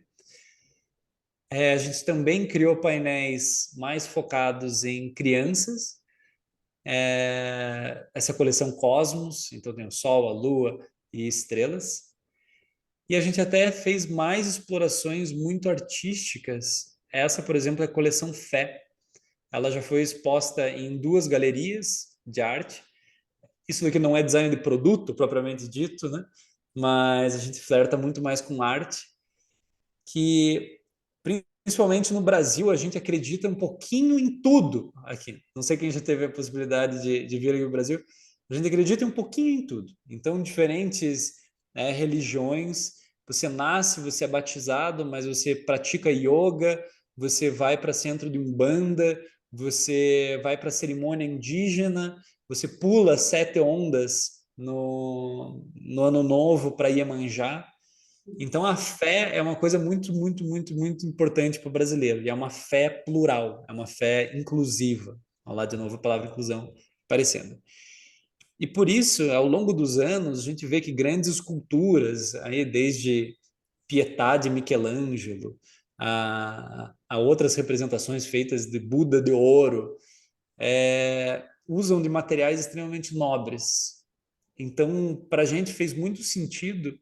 A gente também criou painéis mais focados em crianças. Essa coleção Cosmos, então tem o Sol, a Lua e estrelas. E a gente até fez mais explorações muito artísticas. Essa, por exemplo, é a coleção Fé. Ela já foi exposta em 2 galerias de arte. Isso daqui não é design de produto, propriamente dito, né? Mas a gente flerta muito mais com arte, que principalmente no Brasil a gente acredita um pouquinho em tudo aqui. Não sei quem já teve a possibilidade de vir aqui no Brasil. A gente acredita um pouquinho em tudo. Então, diferentes religiões, você nasce, você é batizado, mas você pratica yoga, você vai para centro de umbanda, você vai para cerimônia indígena, você pula 7 ondas no ano novo para Iemanjá. Então, a fé é uma coisa muito, muito, muito, muito importante para o brasileiro. E é uma fé plural, é uma fé inclusiva. Olha lá de novo a palavra inclusão aparecendo. E por isso, ao longo dos anos, a gente vê que grandes esculturas, aí desde Pietà de Michelangelo, a outras representações feitas de Buda de ouro, usam de materiais extremamente nobres. Então, para a gente fez muito sentido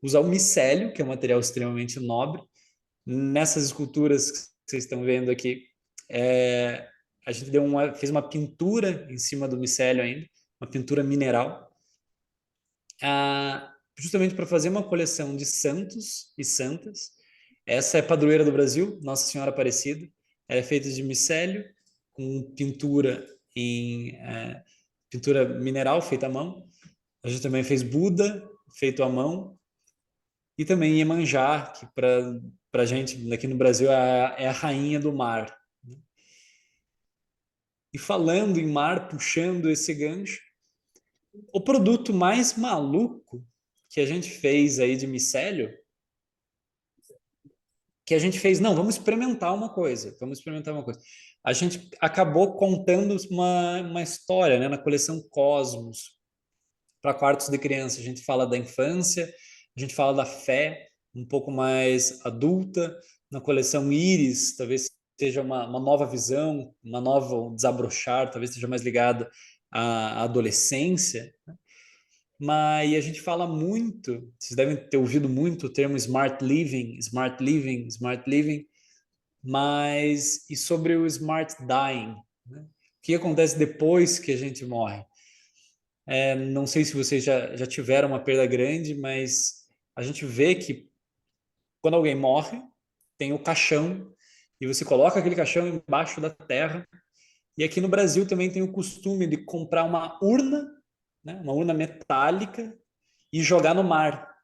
usar o micélio, que é um material extremamente nobre. Nessas esculturas que vocês estão vendo aqui, a gente fez uma pintura em cima do micélio ainda, uma pintura mineral, justamente para fazer uma coleção de santos e santas. Essa é a padroeira do Brasil, Nossa Senhora Aparecida. Ela é feita de micélio, com pintura pintura mineral feita à mão. A gente também fez Buda, feito à mão, e também Iemanjá, que para a gente aqui no Brasil é a rainha do mar. E falando em mar, puxando esse gancho, o produto mais maluco que a gente fez aí de micélio que a gente fez, não, vamos experimentar uma coisa, vamos experimentar uma coisa. A gente acabou contando uma história, né, na coleção Cosmos, para quartos de criança. A gente fala da infância, a gente fala da fé, um pouco mais adulta. Na coleção Íris, talvez seja uma nova visão, uma nova um desabrochar, talvez seja mais ligado à adolescência. Mas a gente fala muito, vocês devem ter ouvido muito o termo smart living, smart living, smart living, mas e sobre o smart dying, né? O que acontece depois que a gente morre? Não sei se vocês já tiveram uma perda grande, mas a gente vê que quando alguém morre, tem o caixão, e você coloca aquele caixão embaixo da terra. E aqui no Brasil também tem o costume de comprar uma urna, né, uma urna metálica, e jogar no mar.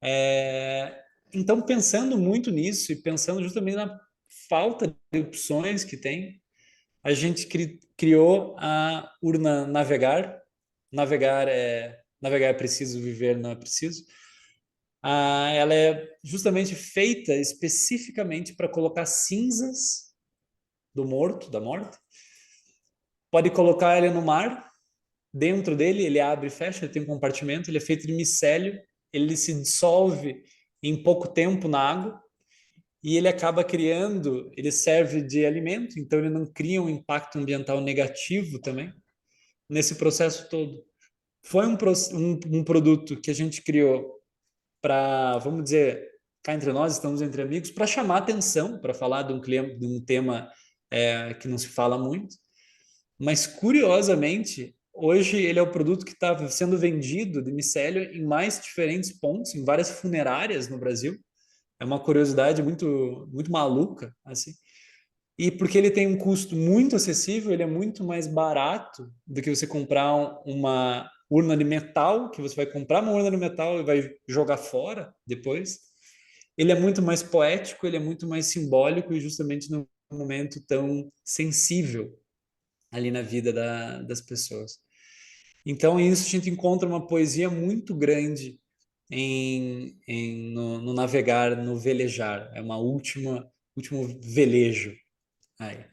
É, então, pensando muito nisso e pensando justamente na falta de opções que tem, a gente criou a urna Navegar. Navegar é preciso, viver não é preciso. Ela é justamente feita especificamente para colocar cinzas do morto, da morte. Pode colocar ele no mar, dentro dele ele abre e fecha, ele tem um compartimento, ele é feito de micélio, ele se dissolve em pouco tempo na água e ele acaba criando, ele serve de alimento, então ele não cria um impacto ambiental negativo também nesse processo todo. Foi um produto que a gente criou para, vamos dizer, cá entre nós, estamos entre amigos, para chamar atenção, para falar de um tema que não se fala muito. Mas, curiosamente, hoje ele é o produto que está sendo vendido de micélio em mais diferentes pontos, em várias funerárias no Brasil. É uma curiosidade muito, muito maluca, assim. E porque ele tem um custo muito acessível, ele é muito mais barato do que você comprar uma urna de metal, que você vai comprar uma urna de metal e vai jogar fora depois. Ele é muito mais poético, ele é muito mais simbólico e justamente num momento tão sensível ali na vida das pessoas. Então, isso a gente encontra uma poesia muito grande no navegar, no velejar. É uma último velejo aí.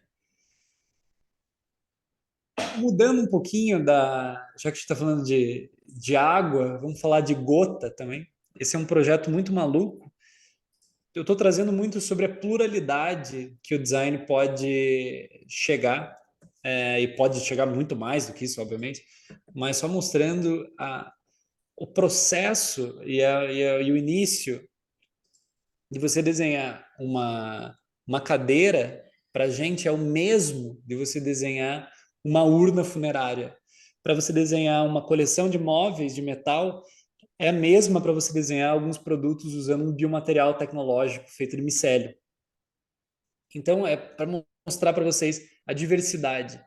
Mudando um pouquinho já que a gente está falando de água, vamos falar de gota também. Esse é um projeto muito maluco. Eu estou trazendo muito sobre a pluralidade que o design pode chegar, e pode chegar muito mais do que isso, obviamente, mas só mostrando o processo e o início de você desenhar uma cadeira, para a gente é o mesmo de você desenhar uma urna funerária. Para você desenhar uma coleção de móveis de metal, é a mesma para você desenhar alguns produtos usando um biomaterial tecnológico feito de micélio. Então, é para mostrar para vocês a diversidade.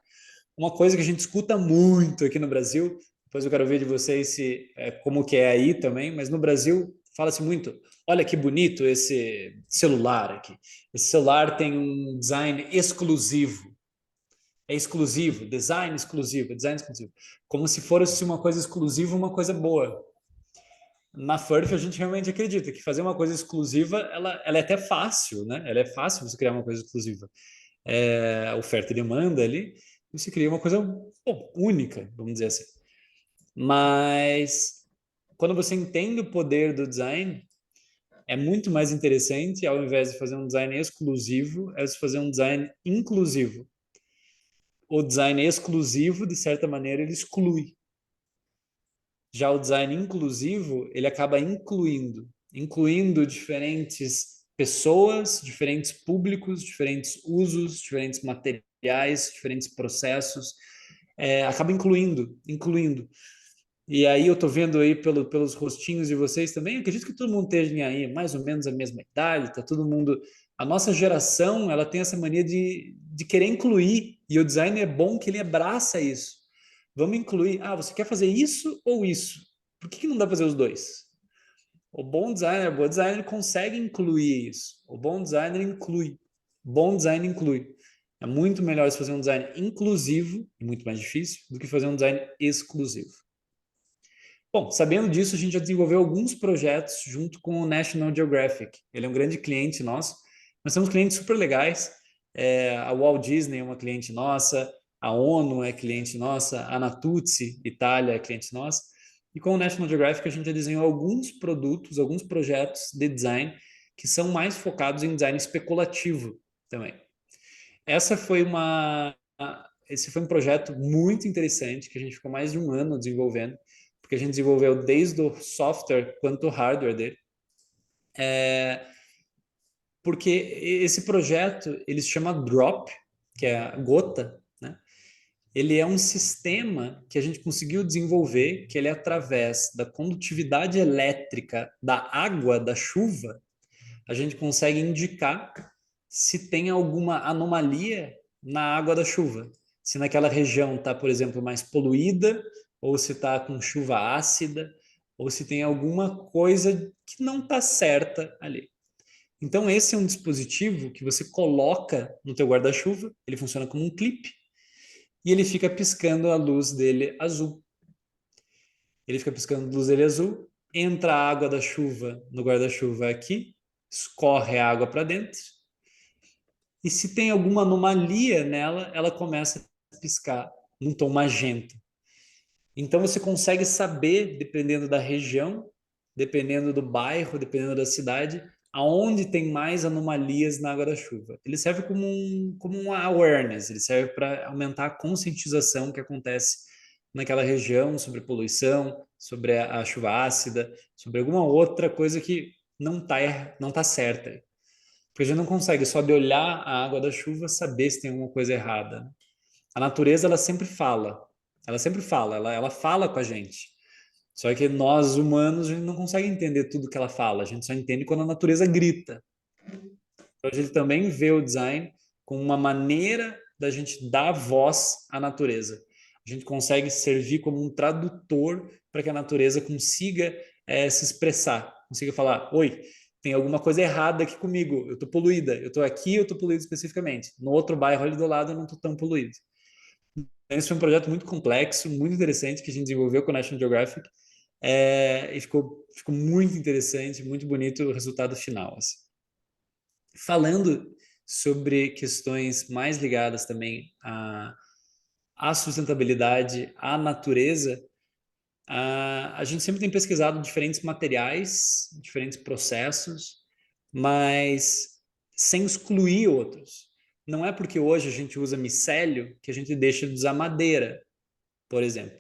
Uma coisa que a gente escuta muito aqui no Brasil, depois eu quero ver de vocês como que é aí também, mas no Brasil fala-se muito, olha que bonito esse celular aqui. Esse celular tem um design exclusivo. É exclusivo, design exclusivo. Como se fosse uma coisa exclusiva, uma coisa boa. Na Furf a gente realmente acredita que fazer uma coisa exclusiva, ela é até fácil, né? Ela é fácil você criar uma coisa exclusiva. Oferta e demanda ali, e você cria uma coisa única, vamos dizer assim. Mas quando você entende o poder do design, é muito mais interessante, ao invés de fazer um design exclusivo, é você fazer um design inclusivo. O design exclusivo, de certa maneira, ele exclui. Já o design inclusivo, ele acaba incluindo diferentes pessoas, diferentes públicos, diferentes usos, diferentes materiais, diferentes processos, acaba incluindo. E aí eu tô vendo aí pelos rostinhos de vocês também, acredito que todo mundo esteja aí mais ou menos a mesma idade, tá todo mundo... A nossa geração, ela tem essa mania de querer incluir, e o design é bom que ele abraça isso. Vamos incluir. Ah, você quer fazer isso ou isso? Por que não dá para fazer os dois? O bom designer consegue incluir isso. O bom designer inclui. O bom design inclui. É muito melhor você fazer um design inclusivo, e muito mais difícil, do que fazer um design exclusivo. Bom, sabendo disso, a gente já desenvolveu alguns projetos junto com o National Geographic. Ele é um grande cliente nosso. Nós temos clientes super legais. A Walt Disney é uma cliente nossa, a ONU é cliente nossa, a Natuzzi, Itália, é cliente nossa. E com o National Geographic, a gente já desenhou alguns produtos, alguns projetos de design que são mais focados em design especulativo também. Esse foi um projeto muito interessante que a gente ficou mais de um ano desenvolvendo, porque a gente desenvolveu desde o software quanto o hardware dele. Porque esse projeto, ele se chama Drop, que é a gota, né? Ele é um sistema que a gente conseguiu desenvolver, que ele é através da condutividade elétrica da água da chuva, a gente consegue indicar se tem alguma anomalia na água da chuva. Se naquela região está, por exemplo, mais poluída, ou se está com chuva ácida, ou se tem alguma coisa que não está certa ali. Então, esse é um dispositivo que você coloca no teu guarda-chuva, ele funciona como um clipe, e ele fica piscando a luz dele azul. Ele fica piscando a luz dele azul, entra a água da chuva no guarda-chuva aqui, escorre a água para dentro, e se tem alguma anomalia nela, ela começa a piscar num tom magenta. Então você consegue saber, dependendo da região, dependendo do bairro, dependendo da cidade, aonde tem mais anomalias na água da chuva. Ele serve como um awareness, ele serve para aumentar a conscientização que acontece naquela região sobre poluição, sobre a chuva ácida, sobre alguma outra coisa que não tá certa. Porque a gente não consegue só de olhar a água da chuva saber se tem alguma coisa errada, né? A natureza, ela sempre fala, ela fala com a gente. Só que nós, humanos, a gente não consegue entender tudo que ela fala, a gente só entende quando a natureza grita. Então, a gente também vê o design como uma maneira da gente dar voz à natureza. A gente consegue servir como um tradutor para que a natureza consiga se expressar, consiga falar: oi, tem alguma coisa errada aqui comigo, eu estou poluída, eu estou aqui, eu estou poluído especificamente. No outro bairro ali do lado eu não estou tão poluído. Esse foi um projeto muito complexo, muito interessante que a gente desenvolveu com a National Geographic, e ficou muito interessante, muito bonito o resultado final, assim. Falando sobre questões mais ligadas também à sustentabilidade, à natureza, a gente sempre tem pesquisado diferentes materiais, diferentes processos, mas sem excluir outros. Não é porque hoje a gente usa micélio que a gente deixa de usar madeira, por exemplo.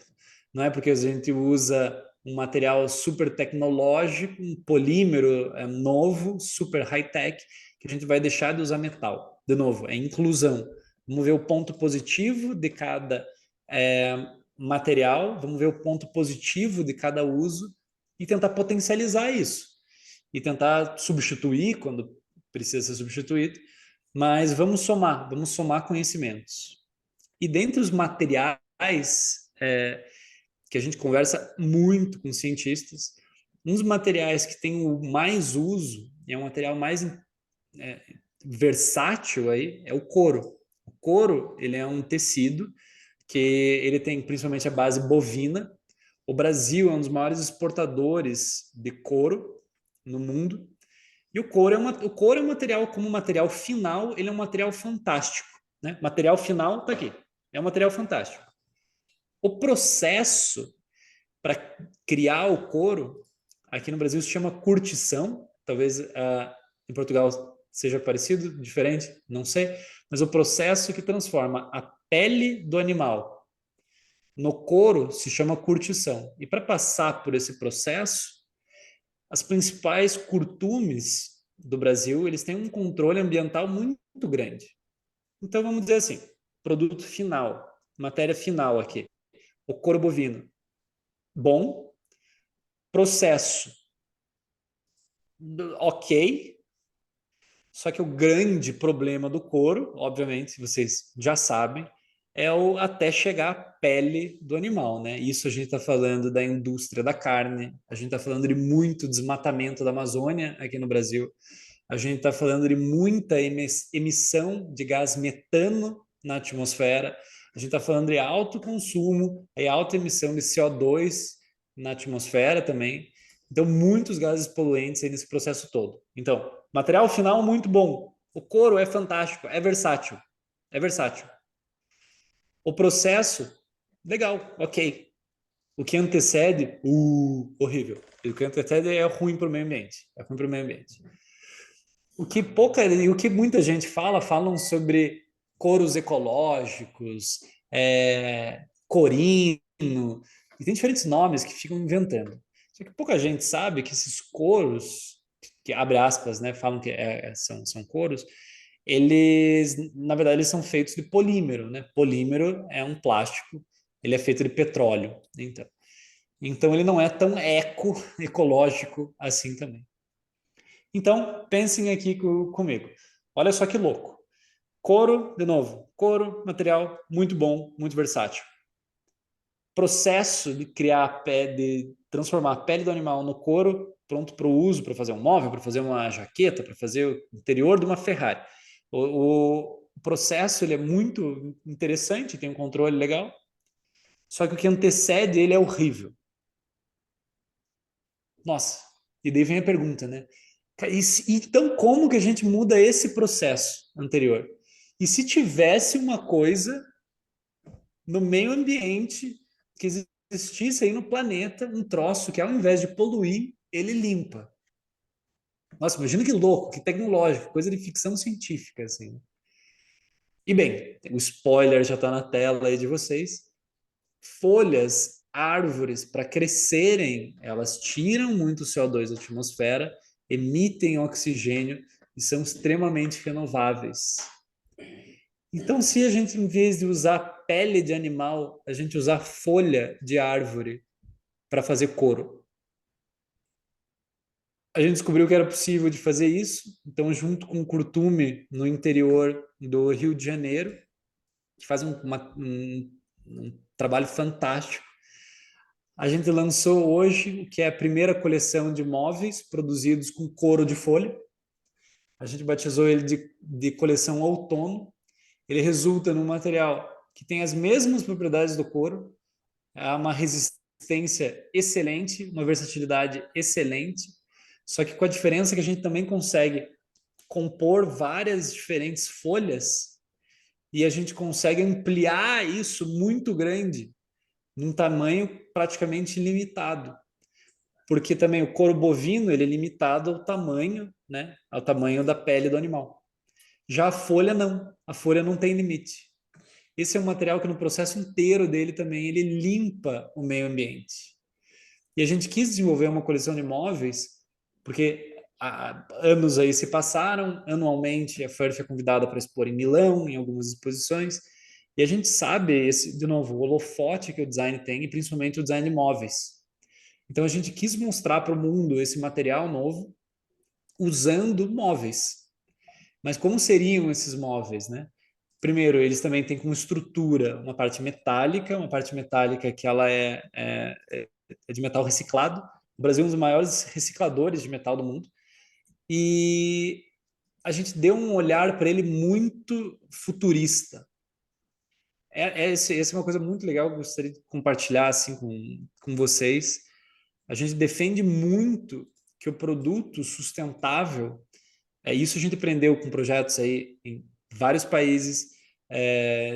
Não é porque a gente usa um material super tecnológico, um polímero novo, super high-tech, que a gente vai deixar de usar metal. De novo, é inclusão. Vamos ver o ponto positivo de cada material, vamos ver o ponto positivo de cada uso e tentar potencializar isso. E tentar substituir quando precisa ser substituído, mas vamos somar conhecimentos. E dentre os materiais que a gente conversa muito com cientistas, um dos materiais que tem o mais uso, é um material mais versátil aí, é o couro. O couro, ele é um tecido que ele tem principalmente a base bovina. O Brasil é um dos maiores exportadores de couro no mundo. E o couro é um material, como material final, ele é um material fantástico, né? Material final está aqui. É um material fantástico. O processo para criar o couro, aqui no Brasil se chama curtição, talvez em Portugal seja parecido, diferente, não sei, mas o processo que transforma a pele do animal no couro se chama curtição. E para passar por esse processo, as principais curtumes do Brasil, eles têm um controle ambiental muito grande. Então vamos dizer assim, produto final, matéria final aqui, o couro bovino. Bom, processo ok, só que o grande problema do couro, obviamente, vocês já sabem, é o até chegar à pele do animal, né? Isso a gente está falando da indústria da carne, a gente está falando de muito desmatamento da Amazônia aqui no Brasil, a gente está falando de muita emissão de gás metano na atmosfera, a gente está falando de alto consumo e alta emissão de CO2 na atmosfera também. Então, muitos gases poluentes aí nesse processo todo. Então, material final muito bom. O couro é fantástico, é versátil. É versátil. O processo, legal, ok. O que antecede, horrível. E o que antecede é ruim para o meio ambiente. É ruim para o meio ambiente. O que muita gente falam sobre couros ecológicos, corino, e tem diferentes nomes que ficam inventando. Só que pouca gente sabe que esses couros, que abre aspas, né, falam que são couros, eles, na verdade, eles são feitos de polímero, né? Polímero é um plástico, ele é feito de petróleo, então ele não é tão ecológico assim também. Então, pensem aqui comigo. Olha só que louco. Couro, de novo, couro, material muito bom, muito versátil. Processo de de transformar a pele do animal no couro pronto para o uso, para fazer um móvel, para fazer uma jaqueta, para fazer o interior de uma Ferrari. O processo ele é muito interessante, tem um controle legal, só que o que antecede ele é horrível. Nossa, e daí vem a pergunta, né? Então, como que a gente muda esse processo anterior? E se tivesse uma coisa no meio ambiente que existisse aí no planeta, um troço que ao invés de poluir, ele limpa? Nossa, imagina que louco, que tecnológico, coisa de ficção científica, assim. E bem, o spoiler já está na tela aí de vocês. Folhas, árvores, para crescerem, elas tiram muito CO2 da atmosfera, emitem oxigênio e são extremamente renováveis. Então, se a gente, em vez de usar pele de animal, a gente usar folha de árvore para fazer couro, a gente descobriu que era possível de fazer isso. Então, junto com o Curtume, no interior do Rio de Janeiro, que faz um trabalho fantástico, a gente lançou hoje o que é a primeira coleção de móveis produzidos com couro de folha. A gente batizou ele de coleção outono. Ele resulta num material que tem as mesmas propriedades do couro, há uma resistência excelente, uma versatilidade excelente, só que com a diferença que a gente também consegue compor várias diferentes folhas e a gente consegue ampliar isso muito grande num tamanho praticamente ilimitado. Porque também o couro bovino ele é limitado ao tamanho, né, ao tamanho da pele do animal. Já a folha não tem limite. Esse é um material que no processo inteiro dele também ele limpa o meio ambiente. E a gente quis desenvolver uma coleção de móveis porque anos aí se passaram, anualmente a FURF é convidada para expor em Milão, em algumas exposições, e a gente sabe, de novo, o holofote que o design tem, e principalmente o design de móveis. Então a gente quis mostrar para o mundo esse material novo usando móveis. Mas como seriam esses móveis, né? Primeiro, eles também têm como estrutura uma parte metálica que ela é de metal reciclado. O Brasil é um dos maiores recicladores de metal do mundo. E a gente deu um olhar para ele muito futurista. Essa é uma coisa muito legal que eu gostaria de compartilhar assim, com vocês. A gente defende muito que o produto sustentável, isso a gente aprendeu com projetos aí em vários países,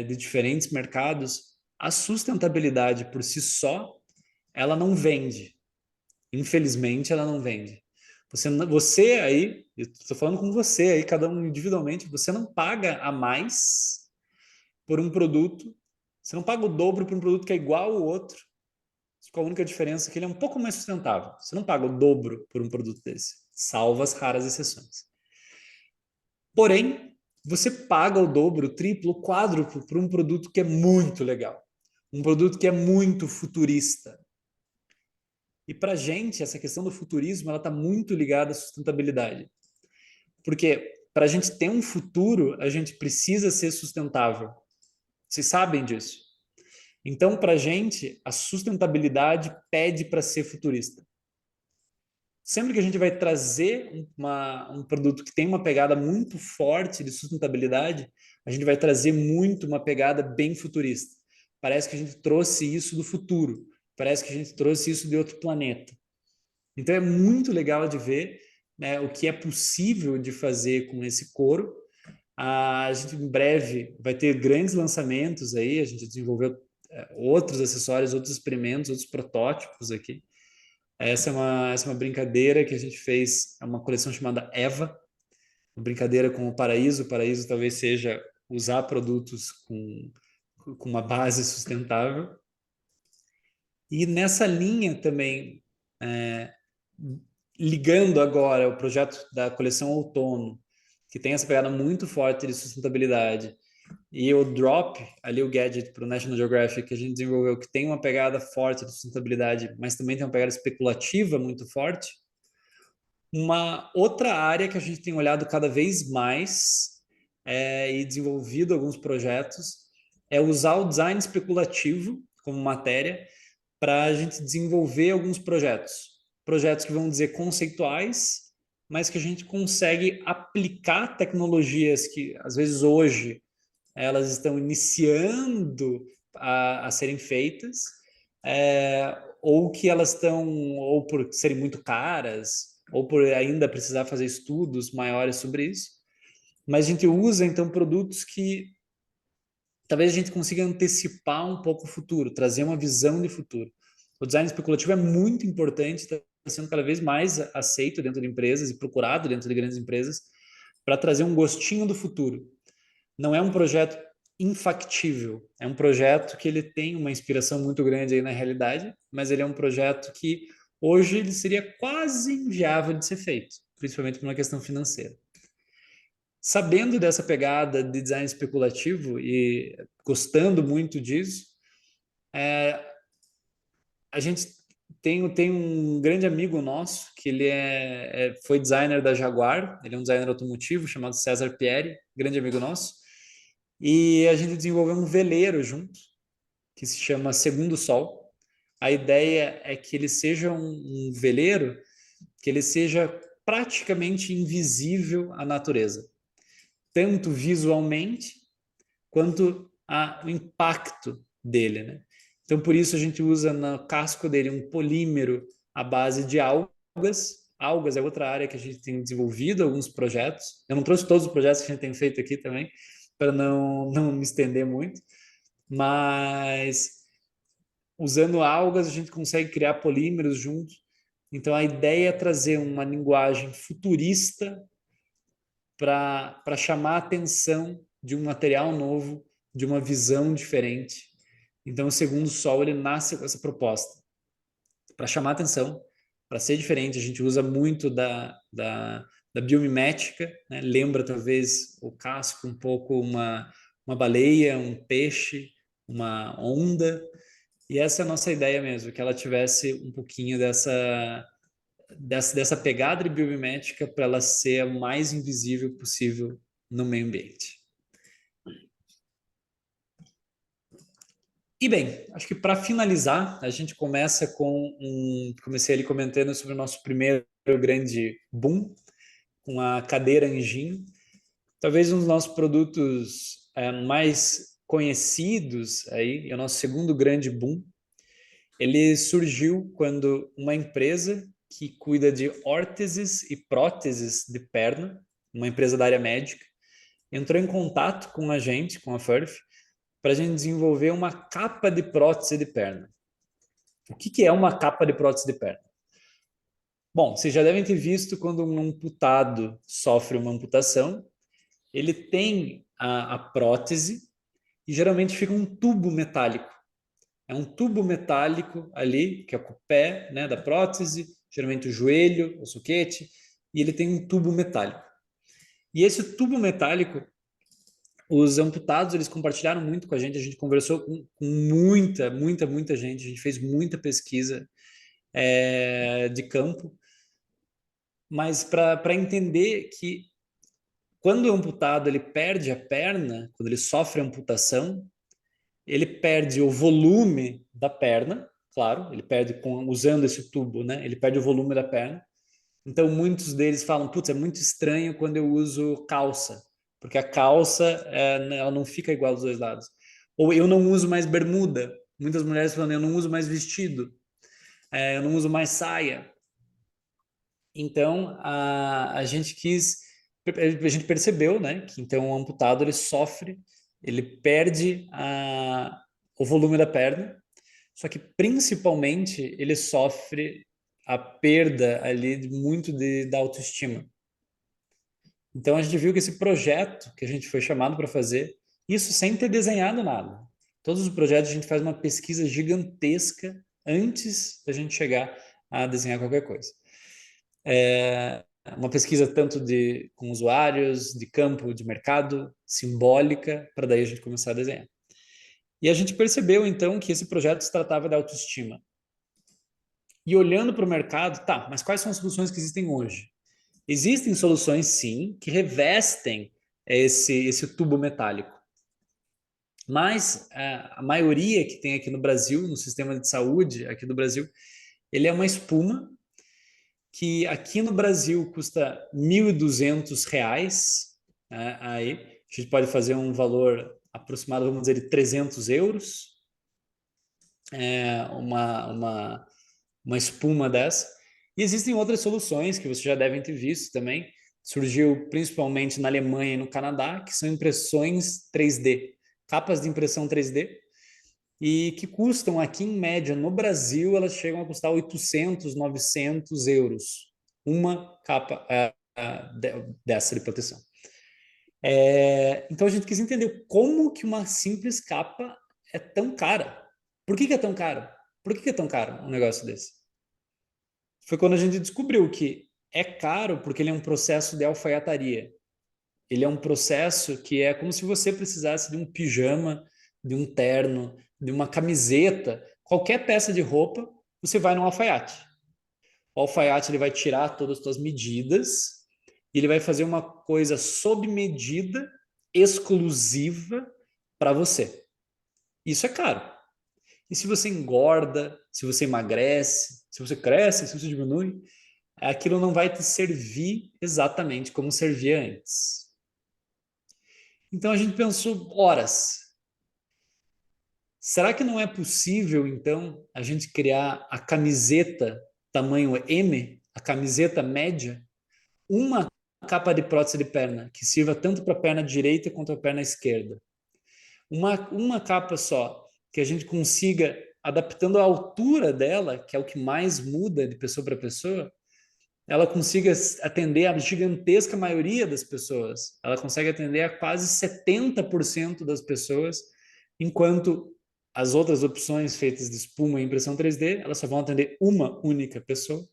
de diferentes mercados, a sustentabilidade por si só, ela não vende. Infelizmente, ela não vende. Você aí, eu estou falando com você aí, cada um individualmente, você não paga a mais por um produto, você não paga o dobro por um produto que é igual ao outro, com a única diferença é que ele é um pouco mais sustentável. Você não paga o dobro por um produto desse, salvo as raras exceções. Porém, você paga o dobro, o triplo, o quádruplo por um produto que é muito legal, um produto que é muito futurista. E para a gente, essa questão do futurismo, ela está muito ligada à sustentabilidade. Porque para a gente ter um futuro, a gente precisa ser sustentável. Vocês sabem disso. Então, para a gente, a sustentabilidade pede para ser futurista. Sempre que a gente vai trazer um produto que tem uma pegada muito forte de sustentabilidade, a gente vai trazer muito uma pegada bem futurista. Parece que a gente trouxe isso do futuro. parece que a gente trouxe isso de outro planeta. Então é muito legal de ver, né, o que é possível de fazer com esse couro. A gente em breve vai ter grandes lançamentos aí, a gente desenvolveu outros acessórios, outros experimentos, outros protótipos aqui. Essa é uma brincadeira que a gente fez, é uma coleção chamada Eva, uma brincadeira com o paraíso. O paraíso talvez seja usar produtos com uma base sustentável. E nessa linha também, é, ligando agora o projeto da coleção Outono, que tem essa pegada muito forte de sustentabilidade, e o Drop, ali o gadget para o National Geographic que a gente desenvolveu, que tem uma pegada forte de sustentabilidade, mas também tem uma pegada especulativa muito forte. Uma outra área que a gente tem olhado cada vez mais e desenvolvido alguns projetos é usar o design especulativo como matéria para a gente desenvolver alguns projetos. Projetos que vão dizer conceituais, mas que a gente consegue aplicar tecnologias que, às vezes, hoje elas estão iniciando a serem feitas, ou que elas estão, ou por serem muito caras, ou por ainda precisar fazer estudos maiores sobre isso. Mas a gente usa, então, produtos que talvez a gente consiga antecipar um pouco o futuro, trazer uma visão de futuro. O design especulativo é muito importante, está sendo cada vez mais aceito dentro de empresas e procurado dentro de grandes empresas para trazer um gostinho do futuro. Não é um projeto infactível, é um projeto que ele tem uma inspiração muito grande aí na realidade, mas ele é um projeto que hoje ele seria quase inviável de ser feito, principalmente por uma questão financeira. Sabendo dessa pegada de design especulativo e gostando muito disso, a gente tem um grande amigo nosso que ele foi designer da Jaguar, ele é um designer automotivo chamado César Pieri, grande amigo nosso, e a gente desenvolveu um veleiro junto, que se chama Segundo Sol. A ideia é que ele seja um veleiro, que ele seja praticamente invisível à natureza, tanto visualmente quanto o impacto dele, né? Então, por isso a gente usa no casco dele um polímero à base de algas. Algas é outra área que a gente tem desenvolvido alguns projetos. Eu não trouxe todos os projetos que a gente tem feito aqui também, para não me estender muito, mas usando algas a gente consegue criar polímeros juntos. Então, a ideia é trazer uma linguagem futurista para chamar a atenção de um material novo, de uma visão diferente. Então, o Segundo Sol ele nasce com essa proposta para chamar a atenção, para ser diferente. A gente usa muito da biomimética, né? Lembra talvez o casco um pouco uma baleia, um peixe, uma onda. E essa é a nossa ideia mesmo, que ela tivesse um pouquinho dessa pegada de biomimética para ela ser a mais invisível possível no meio ambiente. E bem, acho que para finalizar, a gente começa comecei ali comentando sobre o nosso primeiro grande boom, com a cadeira Anjin. Talvez um dos nossos produtos mais conhecidos aí, é o nosso segundo grande boom. Ele surgiu quando uma empresa que cuida de órteses e próteses de perna, uma empresa da área médica, entrou em contato com a gente, com a Furf, para a gente desenvolver uma capa de prótese de perna. O que é uma capa de prótese de perna? Bom, vocês já devem ter visto quando um amputado sofre uma amputação, ele tem a prótese e geralmente fica um tubo metálico. É um tubo metálico ali, que é o pé, né, da prótese, geralmente o joelho, o soquete, e ele tem um tubo metálico. E esse tubo metálico, os amputados, eles compartilharam muito com a gente conversou com muita gente, a gente fez muita pesquisa de campo, mas para entender que quando o amputado ele perde a perna, quando ele sofre a amputação, ele perde o volume da perna, claro, ele perde usando esse tubo, né? Ele perde o volume da perna. Então, muitos deles falam, putz, é muito estranho quando eu uso calça, porque a calça ela não fica igual dos dois lados. Ou eu não uso mais bermuda, Muitas mulheres falando, eu não uso mais vestido, eu não uso mais saia. Então, a gente percebeu, né, que então o amputado ele sofre, ele perde o volume da perna, só que principalmente ele sofre a perda ali da autoestima. Então a gente viu que esse projeto que a gente foi chamado para fazer, isso sem ter desenhado nada. Todos os projetos a gente faz uma pesquisa gigantesca antes da gente chegar a desenhar qualquer coisa. Uma pesquisa tanto com usuários, de campo, de mercado, simbólica, para daí a gente começar a desenhar. E a gente percebeu então que esse projeto se tratava da autoestima. E olhando para o mercado, tá, mas quais são as soluções que existem hoje? Existem soluções, sim, que revestem esse tubo metálico. Mas a maioria que tem aqui no Brasil, no sistema de saúde aqui do Brasil, ele é uma espuma que aqui no Brasil custa R$ 1.200. Aí a gente pode fazer um valor aproximado, vamos dizer, de 300 euros. Uma espuma dessa. E existem outras soluções que vocês já devem ter visto também. Surgiu principalmente na Alemanha e no Canadá, que são impressões 3D, capas de impressão 3D, e que custam aqui em média no Brasil, elas chegam a custar 800, 900 euros. Uma capa dessa de proteção. Então a gente quis entender como que uma simples capa é tão cara. Por que é tão caro? Por que é tão caro um negócio desse? Foi quando a gente descobriu que é caro porque ele é um processo de alfaiataria. Ele é um processo que é como se você precisasse de um pijama, de um terno, de uma camiseta, qualquer peça de roupa, você vai no alfaiate. O alfaiate ele vai tirar todas as suas medidas e ele vai fazer uma coisa sob medida, exclusiva para você. Isso é caro. E se você engorda, se você emagrece, se você cresce, se você diminui, aquilo não vai te servir exatamente como servia antes. Então a gente pensou, horas. Será que não é possível, então, a gente criar a camiseta tamanho M, a camiseta média, uma capa de prótese de perna que sirva tanto para a perna direita quanto a perna esquerda? Uma capa só, que a gente consiga, adaptando a altura dela, que é o que mais muda de pessoa para pessoa, ela consiga atender a gigantesca maioria das pessoas. Ela consegue atender a quase 70% das pessoas, enquanto as outras opções feitas de espuma e impressão 3D, elas só vão atender uma única pessoa.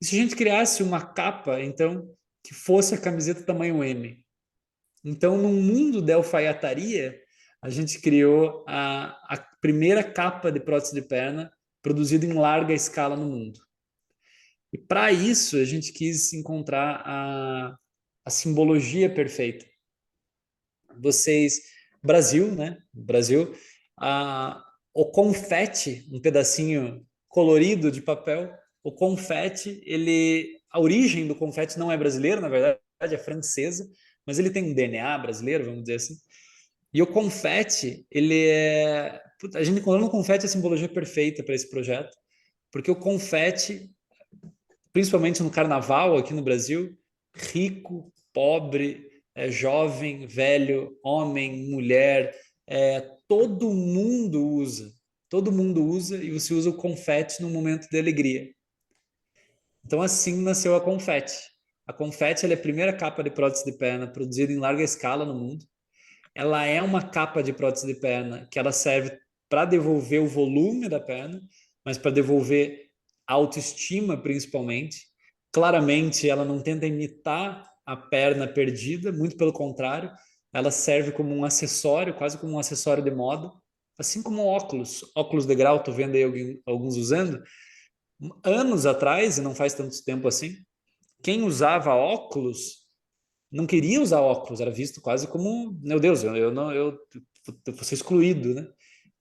E se a gente criasse uma capa, então, que fosse a camiseta tamanho M? Então, no mundo da alfaiataria, a gente criou a primeira capa de prótese de perna produzida em larga escala no mundo. E para isso, a gente quis encontrar a simbologia perfeita. Brasil, né? Brasil, o confete, um pedacinho colorido de papel, o confete, a origem do confete não é brasileira, na verdade, é francesa, mas ele tem um DNA brasileiro, vamos dizer assim. E o confete, a gente encontrou no confete a simbologia perfeita para esse projeto, porque o confete, principalmente no carnaval aqui no Brasil, rico, pobre, jovem, velho, homem, mulher, todo mundo usa. Todo mundo usa e você usa o confete num momento de alegria. Então assim nasceu a confete. A confete é a primeira capa de prótese de perna produzida em larga escala no mundo. Ela é uma capa de prótese de perna que ela serve para devolver o volume da perna, mas para devolver a autoestima principalmente. Claramente, ela não tenta imitar a perna perdida, muito pelo contrário, ela serve como um acessório, quase como um acessório de moda, assim como óculos de grau, estou vendo aí alguns usando. Anos atrás, e não faz tanto tempo assim, quem usava óculos não queria usar óculos, era visto quase como, meu Deus, eu vou ser excluído, né?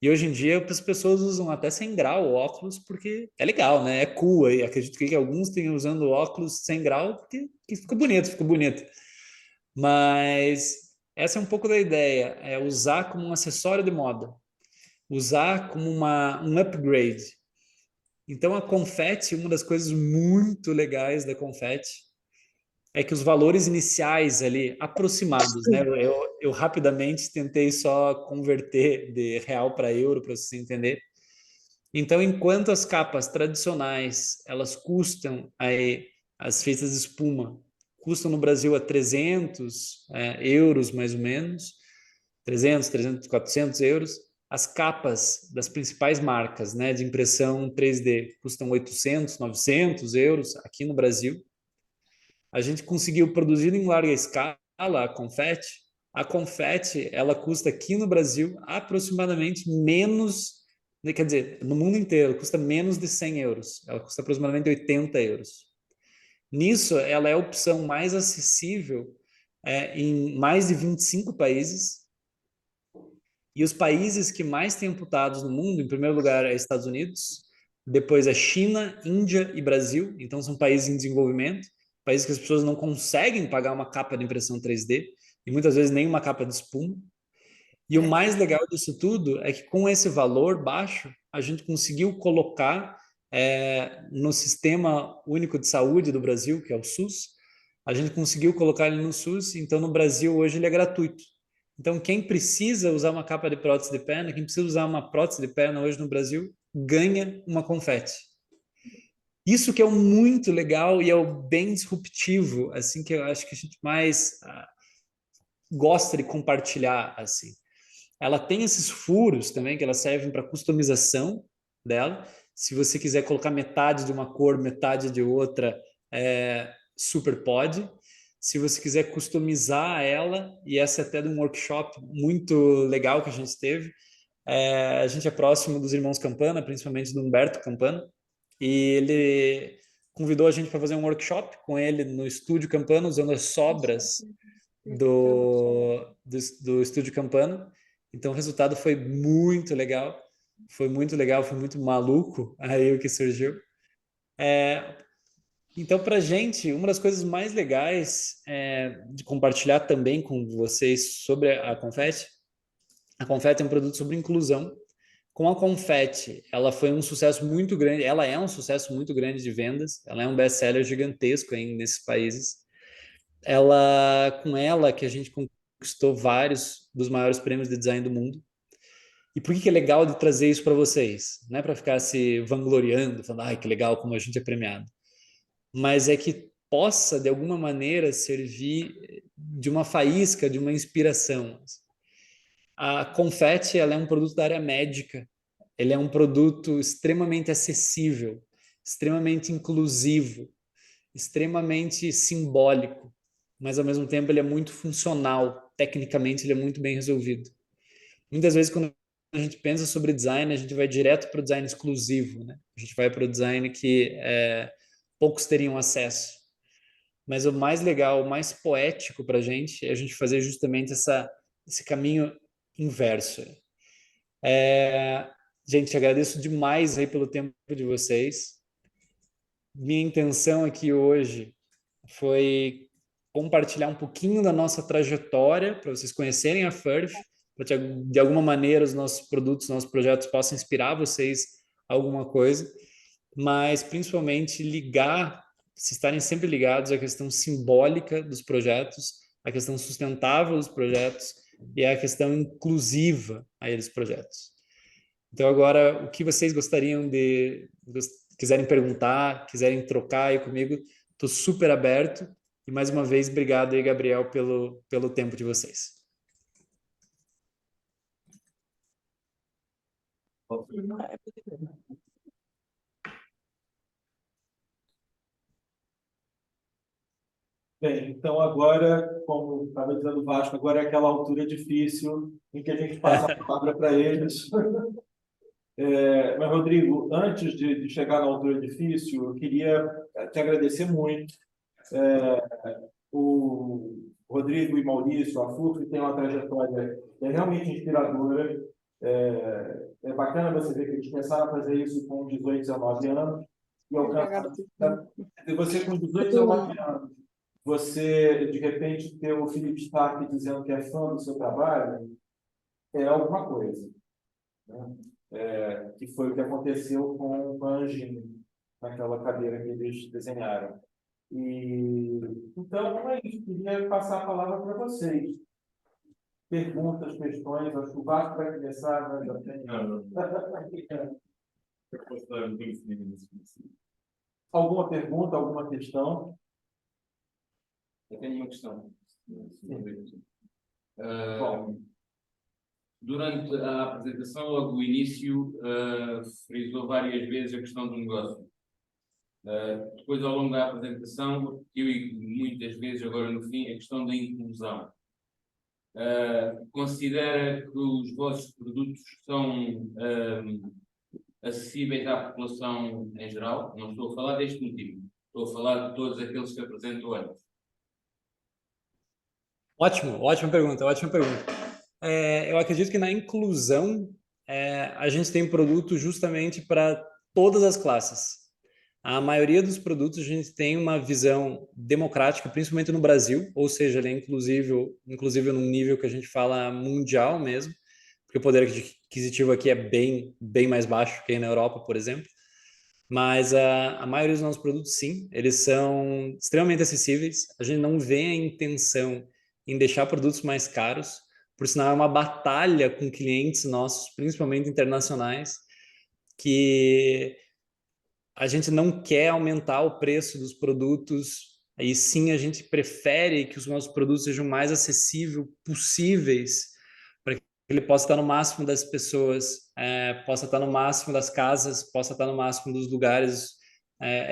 E hoje em dia as pessoas usam até sem grau óculos porque é legal, né? É cool. E acredito que alguns tenham usando óculos sem grau porque fica bonito, fica bonito. Mas essa é um pouco da ideia, é usar como um acessório de moda. usar como um upgrade. Então, a Confetti, uma das coisas muito legais da Confetti é que os valores iniciais ali, aproximados, né? Eu rapidamente tentei só converter de real para euro, para você entender. Então, enquanto as capas tradicionais, elas custam, aí, as feitas de espuma, custam no Brasil a 300 euros, mais ou menos, 300, 400 euros, as capas das principais marcas, né, de impressão 3D custam 800, 900 euros aqui no Brasil. A gente conseguiu produzir em larga escala a Confetti. A Confetti, ela custa aqui no Brasil aproximadamente menos, quer dizer, no mundo inteiro, custa menos de 100 euros. Ela custa aproximadamente 80 euros. Nisso, ela é a opção mais acessível em mais de 25 países. E os países que mais têm amputados no mundo, em primeiro lugar, é Estados Unidos, depois é China, Índia e Brasil. Então, são países em desenvolvimento, países que as pessoas não conseguem pagar uma capa de impressão 3D e muitas vezes nem uma capa de espuma. E o mais legal disso tudo é que com esse valor baixo, a gente conseguiu colocar no Sistema Único de Saúde do Brasil, que é o SUS, a gente conseguiu colocar ele no SUS, então no Brasil hoje ele é gratuito. Então quem precisa usar uma capa de prótese de perna, quem precisa usar uma prótese de perna hoje no Brasil, ganha uma Confetti. Isso que é o muito legal e é o bem disruptivo, assim que eu acho que a gente mais gosta de compartilhar, assim. Ela tem esses furos também que elas servem para customização dela. Se você quiser colocar metade de uma cor, metade de outra, super pode. Se você quiser customizar ela, e essa é até de um workshop muito legal que a gente teve, a gente é próximo dos irmãos Campana, principalmente do Humberto Campana, e ele convidou a gente para fazer um workshop com ele no estúdio Campana, usando as sobras do estúdio Campana. Então o resultado foi muito legal, foi muito legal, foi muito maluco aí o que surgiu. Então, para a gente, uma das coisas mais legais de compartilhar também com vocês sobre a Confetti é um produto sobre inclusão. Com a Confetti, ela foi um sucesso muito grande, ela é um sucesso muito grande de vendas, ela é um best-seller gigantesco aí nesses países. Com ela que a gente conquistou vários dos maiores prêmios de design do mundo. E por que é legal de trazer isso para vocês? Não é para ficar se vangloriando, falando, ai, que legal como a gente é premiado. Mas é que possa, de alguma maneira, servir de uma faísca, de uma inspiração. A Confetti, ela é um produto da área médica. Ele é um produto extremamente acessível, extremamente inclusivo, extremamente simbólico, mas ao mesmo tempo ele é muito funcional. Tecnicamente, ele é muito bem resolvido. Muitas vezes, quando a gente pensa sobre design, a gente vai direto para o design exclusivo, né? A gente vai para o design que poucos teriam acesso. Mas o mais legal, o mais poético para é a gente fazer justamente esse caminho inverso. Gente, agradeço demais aí pelo tempo de vocês. Minha intenção aqui hoje foi compartilhar um pouquinho da nossa trajetória para vocês conhecerem a Furf, para que de alguma maneira os nossos produtos, nossos projetos possam inspirar vocês a alguma coisa, mas principalmente se estarem sempre ligados à questão simbólica dos projetos, à questão sustentável dos projetos e à questão inclusiva aí dos projetos. Então agora, o que vocês gostariam quiserem perguntar, quiserem trocar aí comigo, estou super aberto. E mais uma vez, obrigado aí, Gabriel, pelo tempo de vocês. Bem, então agora, como estava dizendo o Vasco, agora é aquela altura difícil em que a gente passa a palavra para eles. Mas, Rodrigo, antes de chegar na altura difícil, eu queria te agradecer muito. O Rodrigo e Maurício, a FURF tem uma trajetória realmente inspiradora. É bacana você ver que eles começaram a fazer isso com 18, 19 anos e alcançaram. Você com 18, 19 anos, você de repente ter o Felipe Stark dizendo que é fã do seu trabalho é alguma coisa. né? Que foi o que aconteceu com o Anjinho, naquela cadeira que eles desenharam. Então, é isso. Queria passar a palavra para vocês. Perguntas, questões, acho que o Vasco vai começar, né? Já tem... Alguma pergunta, alguma questão? Eu tenho uma questão. Bom, Durante a apresentação, logo no início, frisou várias vezes a questão do negócio. Depois, ao longo da apresentação, eu e muitas vezes, agora no fim, a questão da inclusão. Considera que os vossos produtos são acessíveis à população em geral? Não estou a falar deste último, estou a falar de todos aqueles que apresentam antes. Ótimo, ótima pergunta, ótima pergunta. Eu acredito que na inclusão a gente tem produto justamente para todas as classes. A maioria dos produtos a gente tem uma visão democrática, principalmente no Brasil, ou seja, ele é inclusive num nível que a gente fala mundial mesmo, porque o poder aquisitivo aqui é bem mais baixo que aí na Europa, por exemplo. Mas a maioria dos nossos produtos, sim, eles são extremamente acessíveis. A gente não vê a intenção em deixar produtos mais caros, por sinal, é uma batalha com clientes nossos, principalmente internacionais, que a gente não quer aumentar o preço dos produtos, e sim a gente prefere que os nossos produtos sejam mais acessíveis possíveis, para que ele possa estar no máximo das pessoas, possa estar no máximo das casas, possa estar no máximo dos lugares,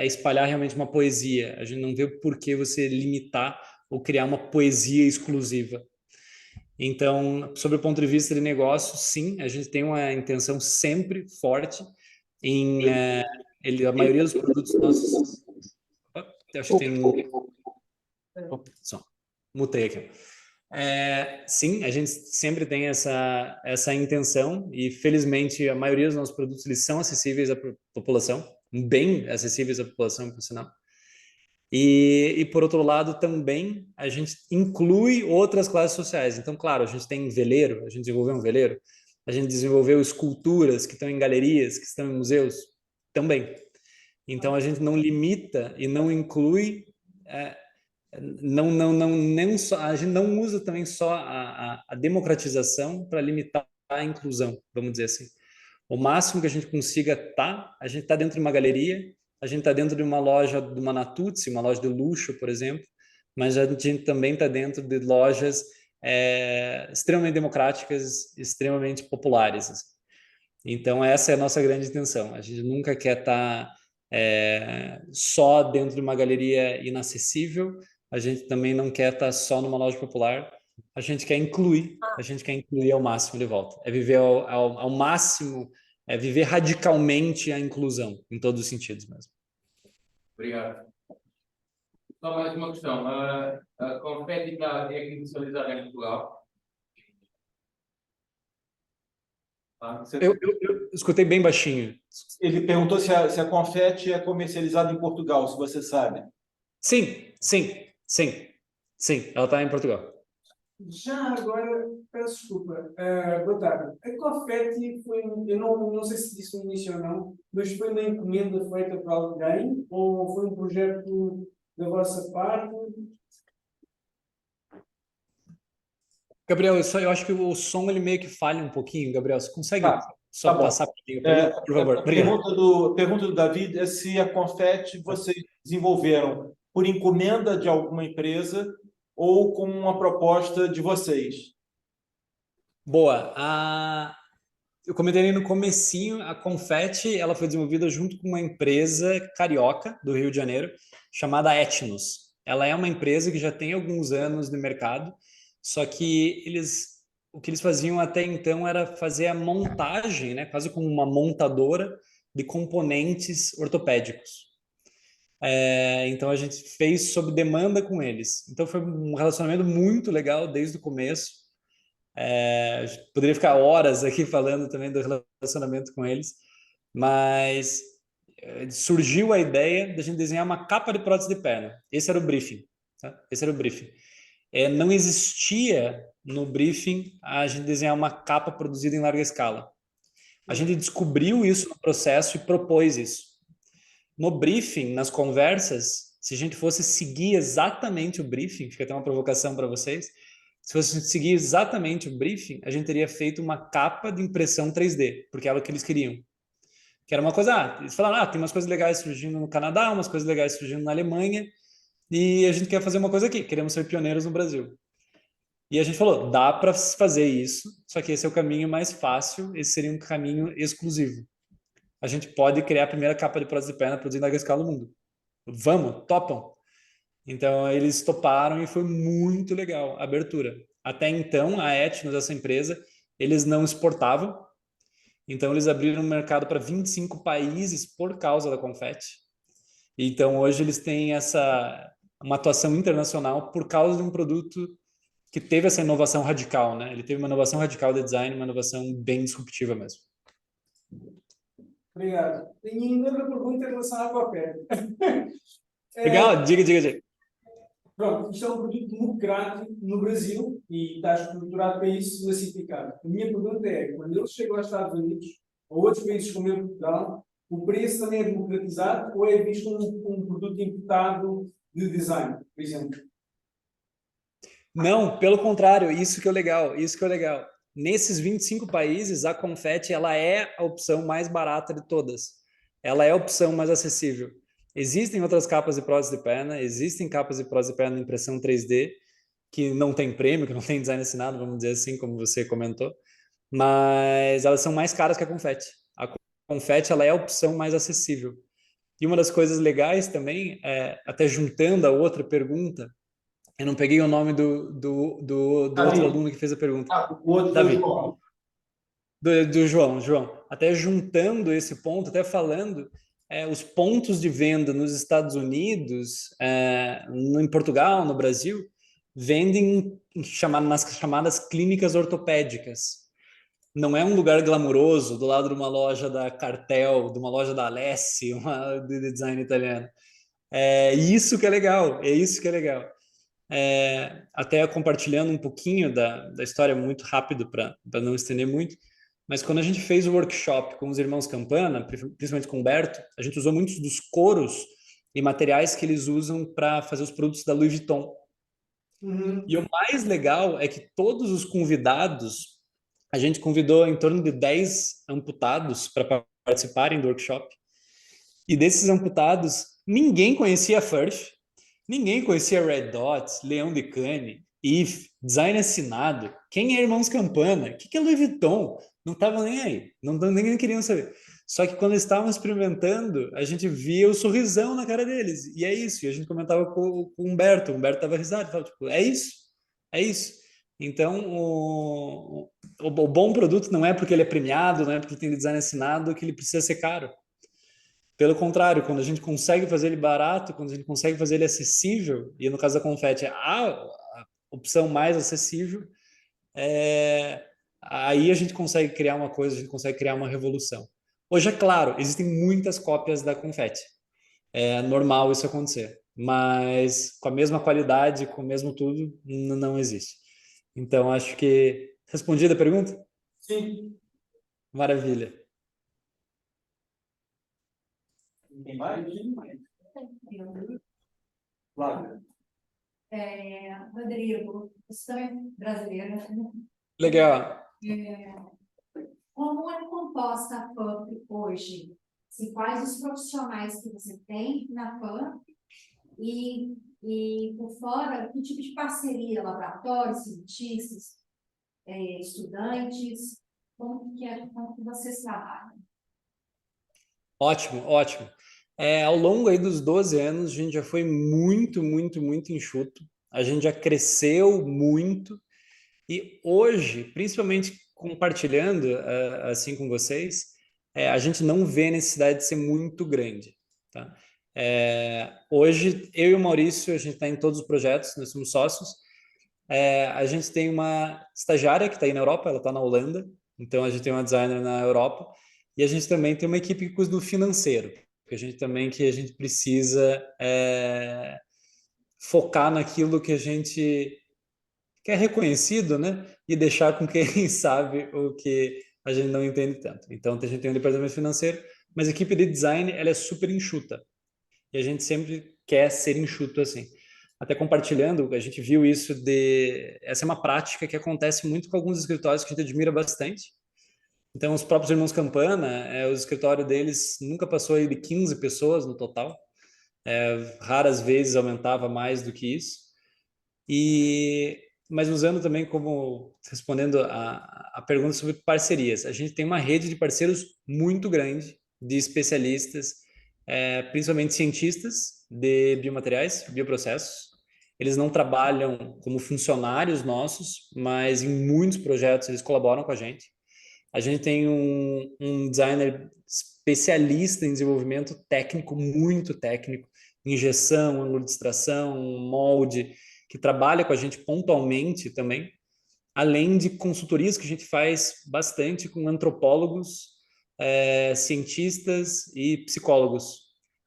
espalhar realmente uma poesia. A gente não vê por que você limitar ou criar uma poesia exclusiva. Então, sobre o ponto de vista de negócio, sim, a gente tem uma intenção sempre forte em a maioria dos produtos nossos. Acho que tem só mutei aqui. Sim, a gente sempre tem essa intenção e felizmente a maioria dos nossos produtos eles são acessíveis à população, bem acessíveis à população, por sinal. E por outro lado, também a gente inclui outras classes sociais. Então, claro, a gente tem veleiro, a gente desenvolveu um veleiro, a gente desenvolveu esculturas que estão em galerias, que estão em museus, também. Então, a gente não limita e não inclui, nem só, a gente não usa também só a democratização para limitar a inclusão, vamos dizer assim. O máximo que a gente consiga a gente está dentro de uma galeria, a gente está dentro de uma loja, de uma Natuzzi, uma loja de luxo, por exemplo, mas a gente também está dentro de lojas extremamente democráticas, extremamente populares. Assim. Então, essa é a nossa grande intenção. A gente nunca quer estar só dentro de uma galeria inacessível, a gente também não quer estar só numa loja popular, a gente quer incluir ao máximo de volta. É viver ao máximo, é viver radicalmente a inclusão, em todos os sentidos mesmo. Obrigado. Só mais uma questão. A Confetti é comercializada em Portugal? Eu escutei bem baixinho. Ele perguntou se a confete é comercializada em Portugal, se você sabe. Sim, ela está em Portugal. Já agora, peço desculpa, boa tarde. A confete foi, eu não sei se disse no início ou não, mas foi uma encomenda feita para alguém ou foi um projeto da vossa parte? Gabriel, eu acho que o som ele meio que falha um pouquinho, Gabriel. Você consegue só Tá bom. passar para mim, por favor? A Obrigado. pergunta do David é se a confete vocês desenvolveram por encomenda de alguma empresa ou com uma proposta de vocês. Boa. Eu comentei no comecinho, a Confetti, ela foi desenvolvida junto com uma empresa carioca do Rio de Janeiro, chamada Etnos. Ela é uma empresa que já tem alguns anos no mercado, só que o que eles faziam até então era fazer a montagem, né, quase como uma montadora de componentes ortopédicos. Então a gente fez sob demanda com eles. Então foi um relacionamento muito legal desde o começo. Poderia ficar horas aqui falando também do relacionamento com eles, mas surgiu a ideia de a gente desenhar uma capa de prótese de perna. Esse era o briefing. Tá? Esse era o briefing. Não existia no briefing a gente desenhar uma capa produzida em larga escala. A gente descobriu isso no processo e propôs isso. No briefing, nas conversas, se a gente fosse seguir exatamente o briefing, fica até uma provocação para vocês, se fosse seguir exatamente o briefing, a gente teria feito uma capa de impressão 3D, porque era o que eles queriam. Que era uma coisa, eles falaram, tem umas coisas legais surgindo no Canadá, umas coisas legais surgindo na Alemanha, e a gente quer fazer uma coisa aqui, queremos ser pioneiros no Brasil. E a gente falou, dá para fazer isso, só que esse é o caminho mais fácil, esse seria um caminho exclusivo. A gente pode criar a primeira capa de prótese de perna produzida na escala do mundo. Vamos, topam. Então eles toparam e foi muito legal a abertura. Até então, a Etnos, essa empresa, eles não exportavam. Então eles abriram o mercado para 25 países por causa da Confetti. Então hoje eles têm uma atuação internacional por causa de um produto que teve essa inovação radical, né? Ele teve uma inovação radical de design, uma inovação bem disruptiva mesmo. Obrigado. Tenho ainda outra pergunta em relação à Aquafed. Legal, diga. Pronto, isto é um produto democrático no Brasil e está estruturado para isso massificado. A minha pergunta é, quando ele chega aos Estados Unidos ou outros países como em Portugal, o preço também é democratizado ou é visto como um produto importado de design, por exemplo? Não, pelo contrário, isso que é legal. Nesses 25 países, a Confetti ela é a opção mais barata de todas. Ela é a opção mais acessível. Existem outras capas de prótese de perna, existem capas de prótese de perna de impressão 3D, que não tem prêmio, que não tem design assinado, vamos dizer assim, como você comentou, mas elas são mais caras que a Confetti. A Confetti ela é a opção mais acessível. E uma das coisas legais também, até juntando a outra pergunta, eu não peguei o nome do outro aluno que fez a pergunta. O outro Davi. foi o João. Do João. Até juntando esse ponto, até falando, os pontos de venda nos Estados Unidos, em Portugal, no Brasil, vendem nas chamadas clínicas ortopédicas. Não é um lugar glamuroso do lado de uma loja da Cartel, de uma loja da Alessi, de design italiano. É isso que é legal, até compartilhando um pouquinho da história muito rápido para não estender muito, mas quando a gente fez o workshop com os irmãos Campana, principalmente com o Humberto, a gente usou muitos dos coros e materiais que eles usam para fazer os produtos da Louis Vuitton. Uhum. E o mais legal é que todos os convidados, a gente convidou em torno de 10 amputados para participarem do workshop, e desses amputados, ninguém conhecia a First, ninguém conhecia Red Dot, Leão de Cane, IF, design assinado. Quem é Irmãos Campana? O que é Louis Vuitton? Não estavam nem aí, ninguém queria saber. Só que quando eles estavam experimentando, a gente via o sorrisão na cara deles. E é isso. E a gente comentava com o Humberto. O Humberto dava risada. Falava, tipo, é isso. É isso. Então, o bom produto não é porque ele é premiado, não é porque ele tem design assinado que ele precisa ser caro. Pelo contrário, quando a gente consegue fazer ele barato, quando a gente consegue fazer ele acessível, e no caso da Confetti é a opção mais acessível, aí a gente consegue criar uma coisa, a gente consegue criar uma revolução. Hoje, é claro, existem muitas cópias da Confetti. É normal isso acontecer, mas com a mesma qualidade, com o mesmo tudo, não existe. Então, acho que respondida a pergunta? Sim. Maravilha. Tem mais? Flávia. Rodrigo, você também é brasileiro, né? Legal. Como é composta a FAMP hoje? Assim, quais os profissionais que você tem na FAMP e por fora, que tipo de parceria, laboratórios, cientistas, estudantes, como que vocês trabalham? Ótimo. Ao longo aí dos 12 anos, a gente já foi muito enxuto. A gente já cresceu muito. E hoje, principalmente compartilhando assim com vocês, a gente não vê necessidade de ser muito grande. Tá? Hoje, eu e o Maurício, a gente está em todos os projetos, nós somos sócios. A gente tem uma estagiária que está aí na Europa, ela está na Holanda. Então, a gente tem uma designer na Europa. E a gente também tem uma equipe que cuida do financeiro, porque a gente precisa focar naquilo que a gente quer reconhecido, né? E deixar com quem sabe a gente não entende tanto. Então, a gente tem um departamento financeiro, mas a equipe de design, ela é super enxuta. E a gente sempre quer ser enxuto assim. Até compartilhando, a gente viu isso de... Essa é uma prática que acontece muito com alguns escritórios que a gente admira bastante. Então, os próprios irmãos Campana, o escritório deles nunca passou aí de 15 pessoas no total. Raras vezes aumentava mais do que isso. Mas usando também como respondendo a pergunta sobre parcerias, a gente tem uma rede de parceiros muito grande de especialistas, principalmente cientistas de biomateriais, bioprocessos. Eles não trabalham como funcionários nossos, mas em muitos projetos eles colaboram com a gente. A gente tem um designer especialista em desenvolvimento técnico, muito técnico, injeção, ângulo de extração, molde, que trabalha com a gente pontualmente também, além de consultorias que a gente faz bastante com antropólogos, cientistas e psicólogos,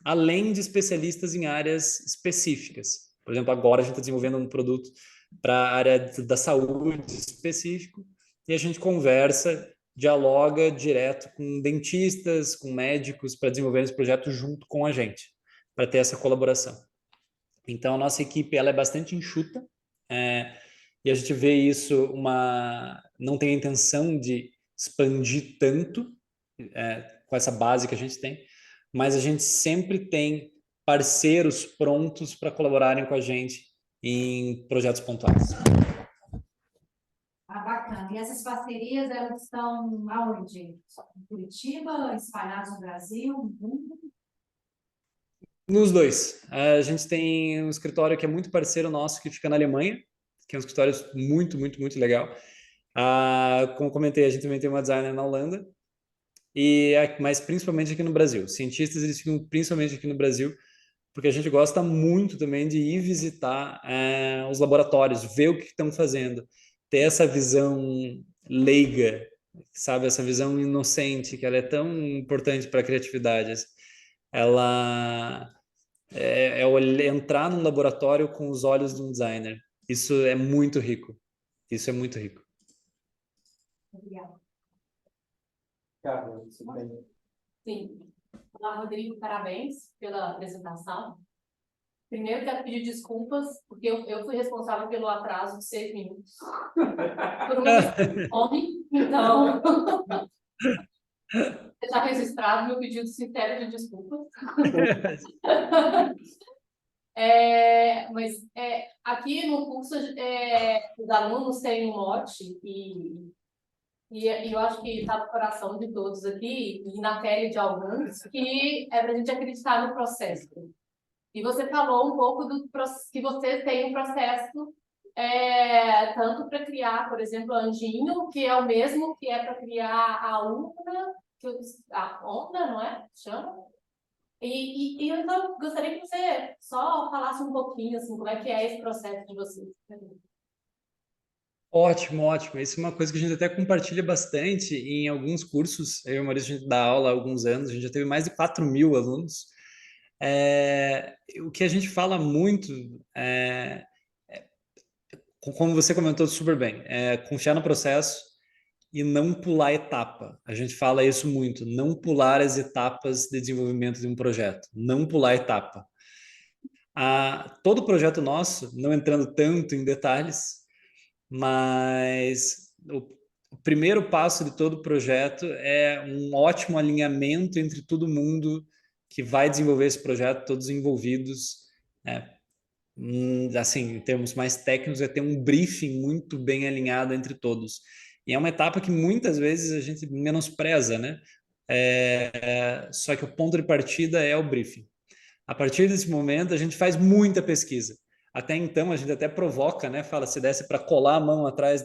além de especialistas em áreas específicas. Por exemplo, agora a gente está desenvolvendo um produto para a área da saúde específico e a gente conversa, dialoga direto com dentistas, com médicos para desenvolver esse projeto junto com a gente, para ter essa colaboração. Então, a nossa equipe ela é bastante enxuta, e a gente vê isso, não tem a intenção de expandir tanto com essa base que a gente tem, mas a gente sempre tem parceiros prontos para colaborarem com a gente em projetos pontuais. Ah, bacana. E essas parcerias, elas estão aonde? Em Curitiba, espalhadas no Brasil, no mundo? Nos dois. A gente tem um escritório que é muito parceiro nosso, que fica na Alemanha, que é um escritório muito, muito, muito legal. Como comentei, a gente também tem uma designer na Holanda, mas principalmente aqui no Brasil. Cientistas, eles ficam principalmente aqui no Brasil, porque a gente gosta muito também de ir visitar os laboratórios, ver o que estão fazendo, ter essa visão leiga, sabe? Essa visão inocente, que ela é tão importante para a criatividade. Ela entrar num laboratório com os olhos de um designer. Isso é muito rico. Isso é muito rico. Obrigada. Carlos, você tem... Sim. Olá, Rodrigo, parabéns pela apresentação. Primeiro, quero pedir desculpas, porque eu fui responsável pelo atraso de 6 minutos. Por uma fome, então... Está registrado meu pedido sincero de desculpas. Mas aqui no curso, os alunos têm um mote e eu acho que está no coração de todos aqui e na pele de alguns, que é para a gente acreditar no processo. E você falou um pouco que você tem um processo tanto para criar, por exemplo, o Anjinho, que é o mesmo que é para criar a Una, a Onda, não é? Chama? E eu então, gostaria que você só falasse um pouquinho, assim, como é que é esse processo de vocês. Ótimo, ótimo. Isso é uma coisa que a gente até compartilha bastante em alguns cursos. Eu e o Maurício, a gente dá aula há alguns anos, a gente já teve mais de 4.000 alunos. O que a gente fala muito, como você comentou super bem, é confiar no processo e não pular etapa. A gente fala isso muito, não pular as etapas de desenvolvimento de um projeto, não pular etapa. Todo projeto nosso, não entrando tanto em detalhes, mas o primeiro passo de todo projeto é um ótimo alinhamento entre todo mundo que vai desenvolver esse projeto, todos envolvidos, assim, em termos mais técnicos, é ter um briefing muito bem alinhado entre todos. E é uma etapa que muitas vezes a gente menospreza, né? Só que o ponto de partida é o briefing. A partir desse momento, a gente faz muita pesquisa. Até então, a gente até provoca, né? Fala, se desse para colar a mão atrás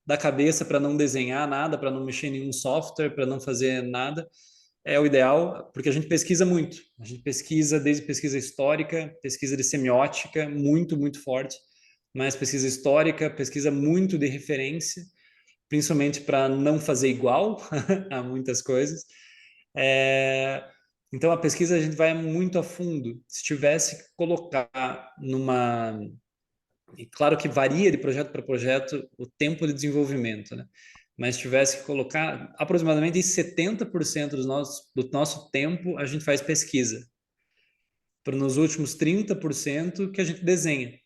da cabeça para não desenhar nada, para não mexer em nenhum software, para não fazer nada, é o ideal, porque a gente pesquisa muito. A gente pesquisa desde pesquisa histórica, pesquisa de semiótica, muito, muito forte, mas pesquisa histórica, pesquisa muito de referência, principalmente para não fazer igual a muitas coisas. Então, a pesquisa a gente vai muito a fundo. Se tivesse que colocar e claro que varia de projeto para projeto o tempo de desenvolvimento, né? mas tivesse que colocar aproximadamente 70% do nosso tempo a gente faz pesquisa. Para nos últimos 30% que a gente desenha.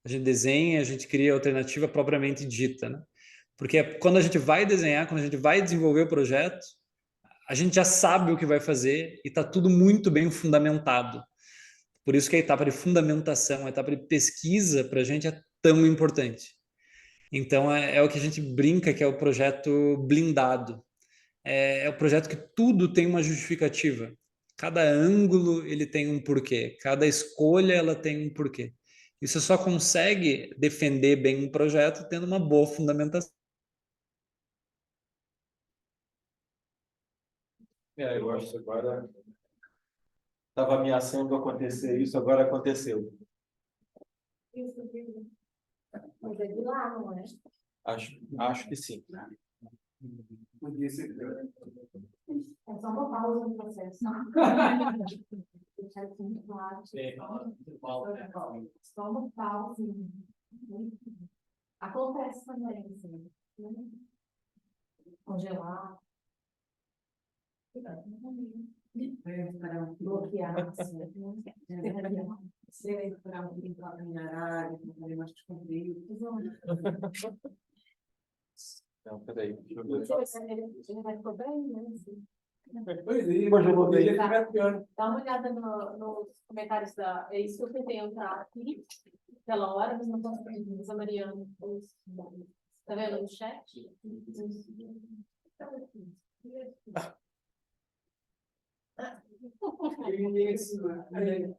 A gente desenha, a gente cria alternativa propriamente dita, né? Porque quando a gente vai desenhar, quando a gente vai desenvolver o projeto, a gente já sabe o que vai fazer e está tudo muito bem fundamentado. Por isso que a etapa de fundamentação, a etapa de pesquisa, para a gente é tão importante. Então, é o que a gente brinca que é o projeto blindado. É o projeto que tudo tem uma justificativa. Cada ângulo ele tem um porquê, cada escolha ela tem um porquê. E você só consegue defender bem um projeto tendo uma boa fundamentação. Eu acho que agora estava ameaçando acontecer isso, agora aconteceu. Mas é de lá, não é? Acho que sim. Podia ser pior. É só uma pausa no processo. Deixar isso muito claro. Só uma pausa. Acontece também, assim. Congelar. Para Bloquear. Assim. ser para um área, para mais descobrido. Não, peraí. Deixa eu ver. Ele vai ficou bem, né? Assim. Pois é, mas eu vou ver que é pior. Dá uma olhada nos comentários da. É isso que eu tentei entrar aqui pela hora, mas não consegui. Mas a Mariana, tá vendo no chat?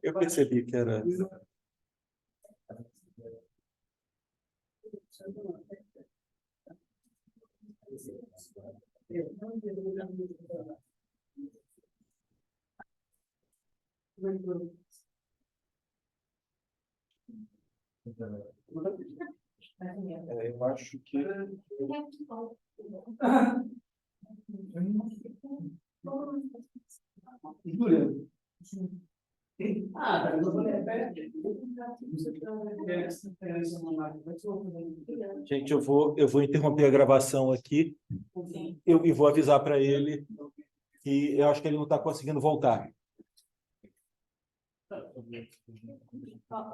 Eu percebi que era. Eu acho que. Júlia. Gente, eu vou interromper a gravação aqui e vou avisar para ele que eu acho que ele não está conseguindo voltar.